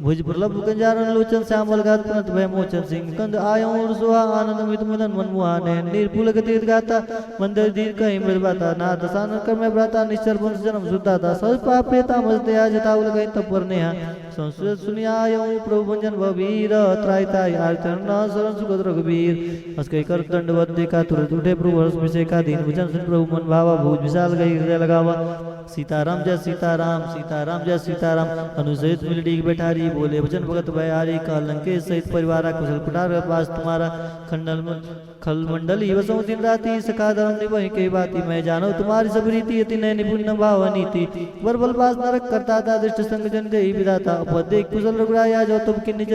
भुज प्रलभ गंजारन लोचन श्यामल गात पुनत भय मोचन सिंह। कंद आयो सुहा आनंद मित मदन मन मुहाने, निर्पुल गतीत गाता मंदिर दीर कहीं मृद बाता। नाथ सान कर में भ्राता निश्चर वंश जन्म सुदाता, सज पापे तामस दया जताउल गई तपर नेहा। संस्कृत सुनियायो प्रभु भंजन भवीर, त्राय ताय आर्चन शरण सुगत रघुबीर। हस कही कर दंडवत देखा, तुरंत उठे प्रभु हर्ष विषय का दीन वचन सुन प्रभु मन भावा। भूज विशाल गई हृदय लगावा, सीताराम जय सीताराम सीताराम जय सीताराम। अनुसहित मिल डीग बैठारी, बोले वचन भगत भयारी। काल लंकेश सहित परिवारा, कुशल कुटार पास तुम्हारा। खल मंडली वसों दिन राति, सखा धर्म निभहि के बाती। मैं जानो तुम्हारी सब रीति, अति नय निपुण भाव नीति। वर बल पास नरक करता था, दृष्ट संग जन दे विधाता। उपदेख कुशल रघुराया, जो तुम किन्नी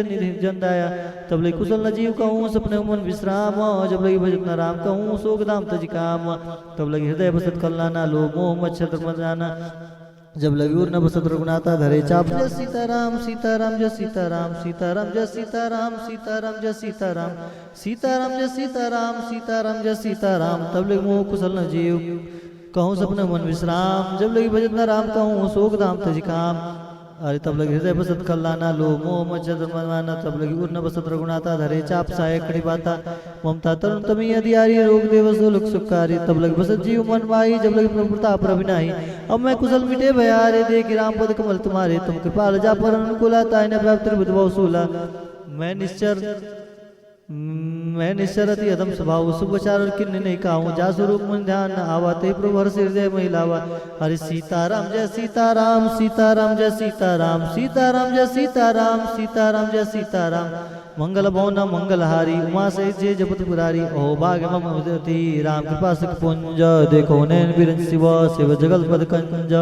जन दाया। तब लगी कुशल न जीव कहूँ, सपने मन विश्राम। जब लगी भजत न राम कहूँ, सोग दाम तज काम। तब लगी हृदय बसत कल्याणा, लो मोह मच्छर मन जाना। जब लगी उर न बसत रघुनाथा, धरे चाप जय सीताराम सीताराम जय सीताराम सीताराम जय सीताराम सीताराम जय सीताराम सीताराम जय सीताराम सीताराम जय सीताराम। तब लगी मोह कुशल न जीव कहूँ, सपने मन विश्राम। जब लगी भजत न राम कहूँ, सोग दाम तज काम। अरे तब लगी हृदय बसत कल्याणा, लो मोह मच्छर मनमाना। तब लगी उर न बसत रघुनाथा, धरे चाप साय खड़ी बाता। ममता तरुण तमी अधियारी, रोग देवस लोक सुखारी। तब लगी बसत जीव मन माही, जब लगी प्रभु प्रताप रविनाही। अब मैं कुशल मिटे भयारे, देख राम पद कमल तुम्हारे। तुम कृपाल जा पर अनुकूला, ताय न व्याप्त बहु सूला। मैं निश्चर अति अदम स्वभाव, सुभचार और किन्ने नहीं कहूँ। जा स्वरूप मन ध्यान न आवा, ते प्रभु हर्ष हृदय महिलावा। हरि सीताराम जय सीताराम सीताराम जय सीताराम सीताराम जय सीताराम सीताराम जय सीताराम। मंगल भवन मंगलहारी, उमा से जय जपत पुरारी। ओ भाग्य मम उदति, राम कृपा सुख पुंज। देखो नैन बिरंज शिव, शिव जगत पद कंज।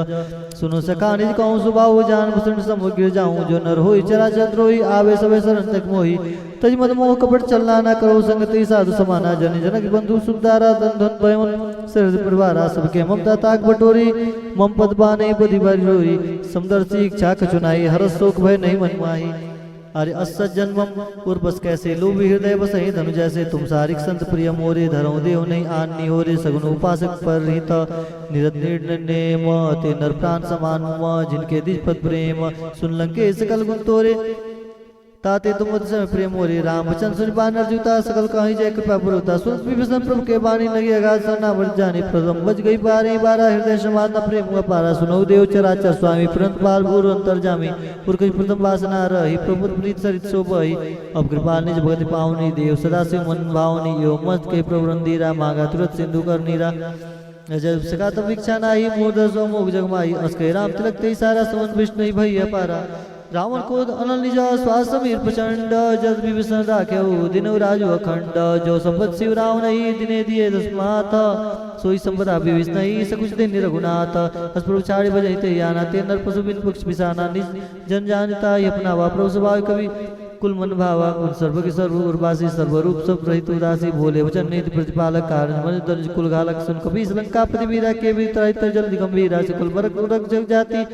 सुनो सखा निज कहूँ, सुबाहु जान भूषण समुद्र गिर जाऊँ। जो नर होई चराचर द्रोही, आवे सबे शरण तक मोही। तज मद मोह कपट चलना, न करो संगति साधु समाना। जन जनक बंधु सुखदारा, धन धन भयमन सिर परिवारा। सबके ममता ताक बटोरी, मम पद बाने बधि बरिरोरी। समदर्शी इच्छा कछुनाई, हरस शोक भय नहीं मन माही। अरे असत जन्मम उर्वस कैसे, लोभी हृदय बसहि धनु जैसे। तुम सारिक संत प्रिय मोरे, धरो देव नहीं आनी हो रे। सगुन उपासक पर हित, निरत निर्णय ते नर प्राण समान। जिनके दिज पद प्रेम, सुन लंके सकल गुण तोरे। ताते तुम समय प्रेम मोरे, राम वचन सुन बानर जूता। सकल कहीं जय कृपा पुरता, सुन विभीषण प्रभु के बानी। लगी अगाध सरना बढ़ जाने, प्रथम बज गई बारे बारह। हृदय समाधना प्रेम हुआ पारा, सुनो देव चराचर स्वामी। परंत बाल भूर अंतर जामी, पुरख प्रथम वासना रही। प्रभु प्रीत सरित शोभहि, अब कृपा निज भगति पावनी। देव सदा शिव मन भावनी, यो मत के प्रभु रंदीरा। मांगा तुरंत सिंधु कर नीरा, जब सका तब इच्छा नाही। मोर सो मोग जगमाई, अस्के राम तिलक ते सारा। समन विष्णु भैया पारा। रावण क्रोध अनल निज, श्वास समीर प्रचंड। जद विभीषण राख्यऊ, दिनऊ राजू अखंड। जो संपत शिव रावण ही, दिने दिए दशमात। सोई संपदा विभीषण ही, सकुच दिन रघुनाथ। हस प्रभु छाड़ी बजहि ते याना, ते नर पशु बिन पक्ष बिसाना। निज जन जानता ही अपनावा, प्रभु स्वभाव कवि कुल मन भावा। सर्व के सर्व उर्वासी, सर्वरूप सब रहित उदासी। भोले वचन नीति प्रतिपालक, कारण मन दर्ज कुल घालक। सुन कपि लंका पति वीरा, के वीर जल्दी गंभीरा। कुल बरक उरक जग जाति,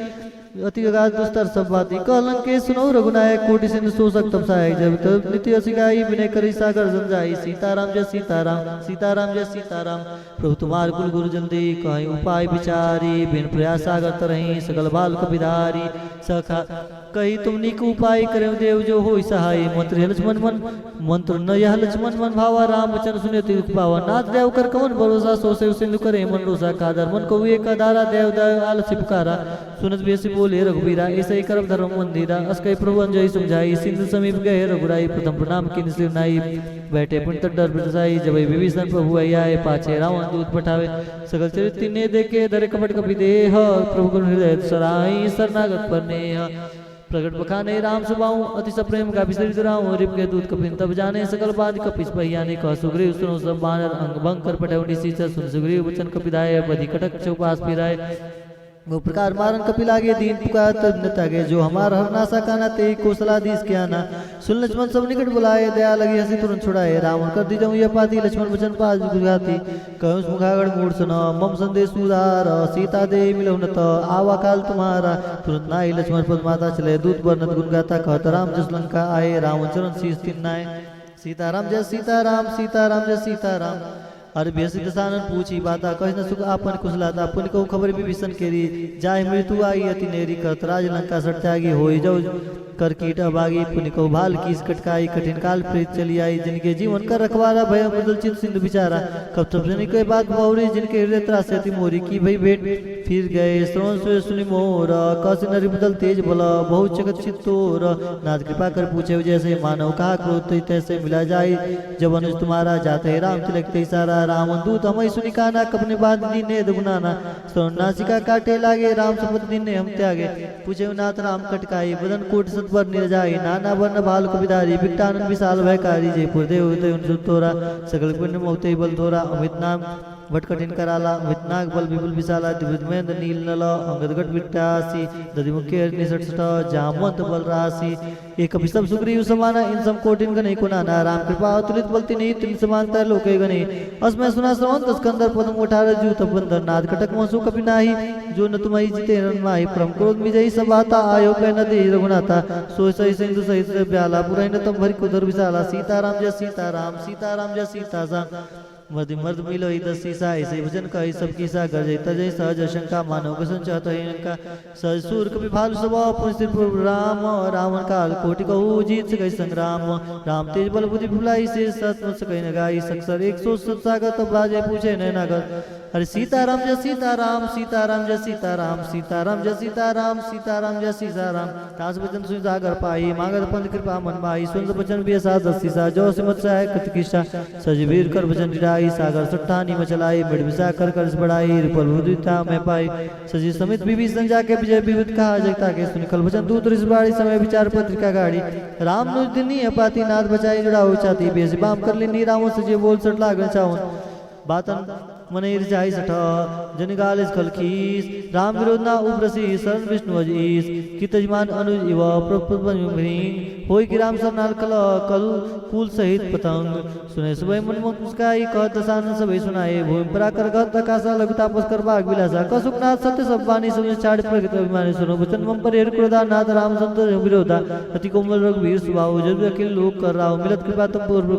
अति अगाध दुस्तर सब बाती। कलंक के सुनो रघुनायक, कोटि सिंधु शोषक तब सहायक। जब तब नित्य असिगाई, विनय करी सागर जंजाई। सीताराम जय सीताराम सीताराम जय सीताराम। प्रभु तुम्हार कुल गुरु जल्दी, कहीं उपाय विचारी। बिन प्रयास सागर तरही, सकल बाल कपिधारी। सखा कही तुम निक उपाय करे, देव जो हो सहाय। मंत्र लक्ष्मण मन मंत्र न यह लक्ष्मण मन भावा। राम वचन सुने तिलक पावा। नाथ देव कर कवन भरोसा, सो से सिंधु करे मन रोसा। कादर मन को एक धारा, देव देव आलस्य पुकारा। सुनत बेसी बोले रघुबीरा, ऐसा ही कर्म धर्म मंदिरा। अस्कई प्रभु अंजय समझाई, सिंधु समीप गए रघुराई। प्रथम प्रणाम किन सिर नाई, बैठे पुण्य डर बरसाई। जब विभीषण प्रभु आए, पाछे रावण दूत पठावे। सकल चरित्र ने देखे, धरे कपट कपि देह। प्रभु गुण हृदय सराई, शरणागत पर नेह। प्रगट बखाने राम सुबाऊ, अति सप्रेम का विस्तृत राम। रिप के दूत कपिन तब जाने, सकल बात कपिस पहियाने। कह सुग्रीव सुनो सब बानर, अंग भंग कर पटौनी सींच। सुन सुग्रीव वचन कपिदाय, बधि कटक चौपास फिराए। वो प्रकार मारन कपिल आगे दीन पुकार तब गे जो हमार हर नासा काना ते कौशलाधीश क्या ना सुन लक्ष्मण सब निकट बुलाए दया लगी हंसी तुरंत छुड़ाए रावण कर दी जाऊँ यह पाती लक्ष्मण वचन पास गुजराती कहूँ मुखागढ़ मूड सुनो मम संदेश उदार सीता दे मिलो न तो आवा काल तुम्हारा तुरंत नाई लक्ष्मण पद माता चले दूत वर्णत गुण गाता कहत राम जस लंका आए रावण चरण शीश तिन्नाए सीताराम जय सीताराम सीताराम जय सीताराम अरे बेसी दसानन पूछी बाता कह न सुख आपन कुशलाता पुन को खबर भी विसन केरी जाय मृत्यु आई अति नेरी करत राज लंका सट त्यागी होई जाऊ कर कीट अभागी पुन को भाल कीस कटकाई कठिन काल प्रीत चली आई जिनके जीवन कर रखवारा भय बदल चित सिंधु बिचारा कब तब जनी कोई बात बहुरी जिनके हृदय त्रास अति मोरी की भई भेंट फिर गए श्रवण सुय सुनि मोर कस नरि बदल तेज बल बहुत जगत चित्तोर नाथ कृपा कर पूछे जैसे मानव कहा क्रोध तैसे मिला जाए जब अनुज तुम्हारा जाते राम तिलक सारा रावण दूत हम सुनि काना कपने बाद दीने दुगुनाना श्रवण नासिका काटे लागे राम शपथ दीने हम त्यागे पूछे नाथ राम कटकाई बदन कोट सतवर निर्जाई नाना वर्ण बाल कविदारी विकटानंद विशाल भयकारी जयपुर देव तोरा सकल पुण्य मोते बल तोरा अमित नाम भटकटिन कराला वितनाग बल विपुल विशाला दिव्यमेंद्र नील नल अंगदगट विट्टासी दधि मुख्य निसट जामवंत बल राशि एक सब सुग्रीव समाना इन सम कोटिन गणे कुनाना राम कृपा अतुलित बलति नहीं तिन समानता लोके गणे अस्मै सुना श्रवण स्कंदर पदम उठार जूत बंदर नाद कटक मसु कपि नाही जो न तुमहि जिते रनमाहि परम क्रोध मिजई सब आता आयो कै न दे रघुनाथा सोय सही सिंधु सहित ब्याला पुरैन तम भरि कुदर विशाला सीताराम जय सीताराम सीताराम जय सीताराम मर्द मर्द मिलो दसी सा ऐसे भजन कही सब की सा गजय तजय सहज शंका मानव को संचात का सहज सूर कवि भालु स्वभाव पुष्ट राम रावण काल कोटि कहू जीत गई संग्राम राम तेज बल बुद्धि भुलाई से सत सकई न गाई सक्सर 100 सागर तब राजे पूछे नैनागर अरे सीताराम जय सीताराम सीताराम जय सीताराम सीताराम जय सीताराम सीताराम जय सीताराम तास वचन सुनि सागर पाई मागत पंथ कृपा मन माई सुन वचन भी सा दसी सा जो सिमत सहाय कृत किशा सजवीर कर वचन डिराई सागर सट्टानी मचलाई बड़ विसा कर कर्ज बढ़ाई रिपल बुद्धिता में पाई सजी समित बीबी संजा के विजय विविध कहा जगता के सुनि कल वचन दूत रिसबाड़ी समय विचार पत्रिका गाड़ी राम नुज दिनी अपाती नाथ बचाई जुड़ाओ चाती बेसी बाम कर ली रावण सजी बोल सट लागन चावन बातन मनेर जाई सठ जनगालिस कलखीस राम विरोध ना उब्रसी शरण विष्णु अजीस की तजमान अनुज इव प्रपद्भृंग होई कि राम सरनाल कल कुल सहित पतंग सुने सुबह मन मुस्काई कह दसान सबे सुनाए भूमि पराकर गत आकाशा लघु तापस कर भाग विलासा कसुकनाथ सत्य सब वाणी सुनि चाड़ प्रगत अभिमानी सुनो वचन मम पर हेर क्रोधा नाथ राम संत विरोधा अति कोमल रघुवीर स्वभाव जब अखिल लोक कर राव मिलत कृपा तुम पूर्व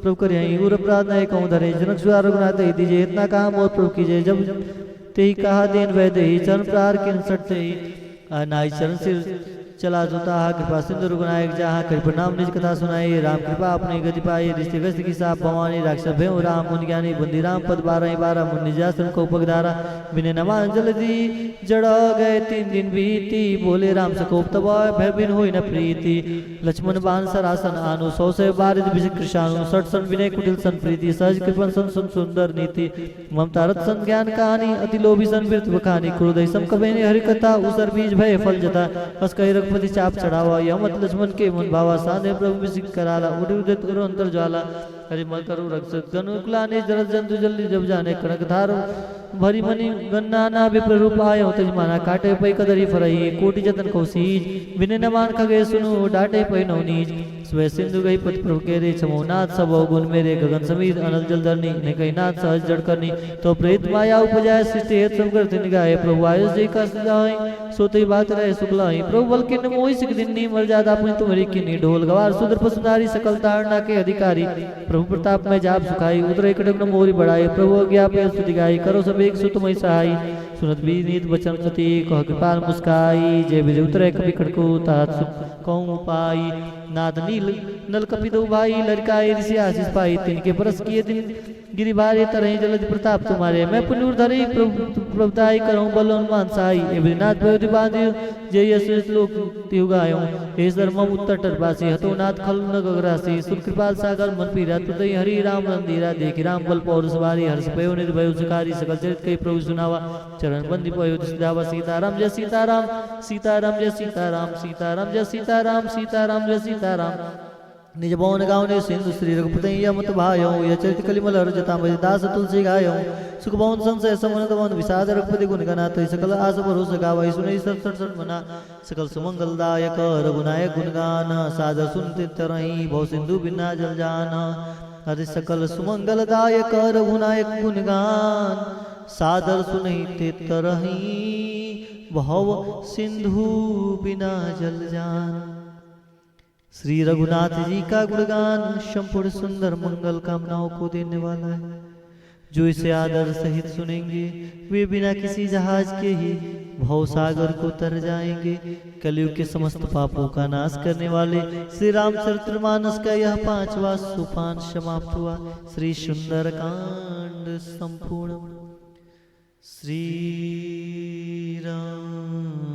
प्रभु कर उर अपराध नहीं कहूँ धरे जनक सुधार रघुनाथ दीजिए इतना कहा मोत प्रभु कीजिए जब ते ही कहा देन वह दे चरण प्रहार किन सटते ही नाई चरण सिर चला जोता कृपा सिंधु रुगनायक जहाँ कर प्रणाम निज कथा सुनाई राम कृपा अपनी गति पाई रिश्ते गस्त की साप भवानी राक्षस भय राम मुनि ज्ञानी बंदी राम पद 12 मुनि निजासन को पगधारा बिने नमान जल्दी जड़ गए 3 दिन बीती बोले राम सकोप तब भय बिन हुई न प्रीति लक्ष्मण बान सरासन आनु 100 से बारिद विष कृषाणु 60 सन विनय कुटिल सन प्रीति सहज कृपन सन सुंदर नीति ममता रत सन ज्ञान कहानी अति लोभी सन वृत बखानी क्रोध सम कबे हरि कथा उसर बीज भय फल जता हस कही रघुपति चाप चढ़ावा यमत लक्ष्मण के मन भावा साधे प्रभु विसिक कराला उड़ी उदित करो अंतर ज्वाला हरि मल करो रक्षक गनुकुला ने जरत जंतु जल्दी जब जाने कनक धार भरी मनी गन्ना ना विप्र रूप आयो तजमाना काटे पै कदरी फरई कोटि जतन को सीज बिने नमान खगे सुनु डाटे पै नवनीज स्वे सिंधु गई पति प्रभु के रे छमो नाथ सब गुण मेरे गगन समीर अनल जल धरनी ने कही नाथ सहज जड़ करनी तो प्रेत माया उपजाय सृष्टि हेत सब करते निगाहे प्रभु आयुष जी का सजाई सोते बात रहे शुक्लाई प्रभु बल किन मोहि सिक दिन्नी मर जादा पुनि तुम्हारी किन्नी ढोल गवार सुदर पसुधारी सकल तारना के अधिकारी प्रभु प्रताप में जाप सुखाई उदर एक न मोरी बढ़ाई प्रभु अज्ञा पे स्तुति गाई करो सब एक सुत मई सहाई सुनत बीनीत बचन सती कह कृपाल मुस्काई जय विजय उतरे कभी खड़को तात सुख कहूँ पाई नाद नील नल कपिदो भाई लड़काई ऋषि आशीष पाई तिनके बरस किए दिन गिरि भारे तरह जलद प्रताप तुम्हारे मैं पुनूर धरे प्रभुताई करूं बल हनुमान साई नाथ भयोधि बांधि जय यश लोक तिहु गायो हे धर्मम उत्तर टरबासी हतो नाथ खल न गगरासी सुर कृपाल सागर मन पीरा तुदई हरि राम रंधीरा देखि राम बल पौर सवारी हर्ष भयो निध भयो सुकारी सकल चरित कई प्रभु सुनावा चरण बंदी भयो दिसदावा सीताराम जय सीताराम सीताराम जय सीताराम सीताराम जय सीताराम सीताराम जय सीताराम निज भवन गावने सिंधु श्री रघुपति यमत भायो यचरित कलिमल अर्जता दास तुलसी गायो सुख भवन संशय समन भवन विषाद रघुपति गुण गनात सकल आस भरोस गावै सुनै सठ मना सकल सुमंगलदायक रघुनायक गुणगान सादर सुनते तरही भव सिंधु बिना जल जान हरि सकल सुमंगलदायक रघुनायक गुणगान सादर सुनते तरही भव सिंधु बिना जल जान। श्री रघुनाथ जी का गुणगान संपूर्ण सुंदर मंगल कामनाओं को देने वाला है। जो इसे आदर सहित सुनेंगे वे बिना किसी जहाज के ही भव सागर को तर जाएंगे। कलयुग के समस्त पापों का नाश करने वाले श्री रामचरितमानस का यह 5वां सोपान समाप्त हुआ। श्री सुंदर कांड संपूर्ण। श्री राम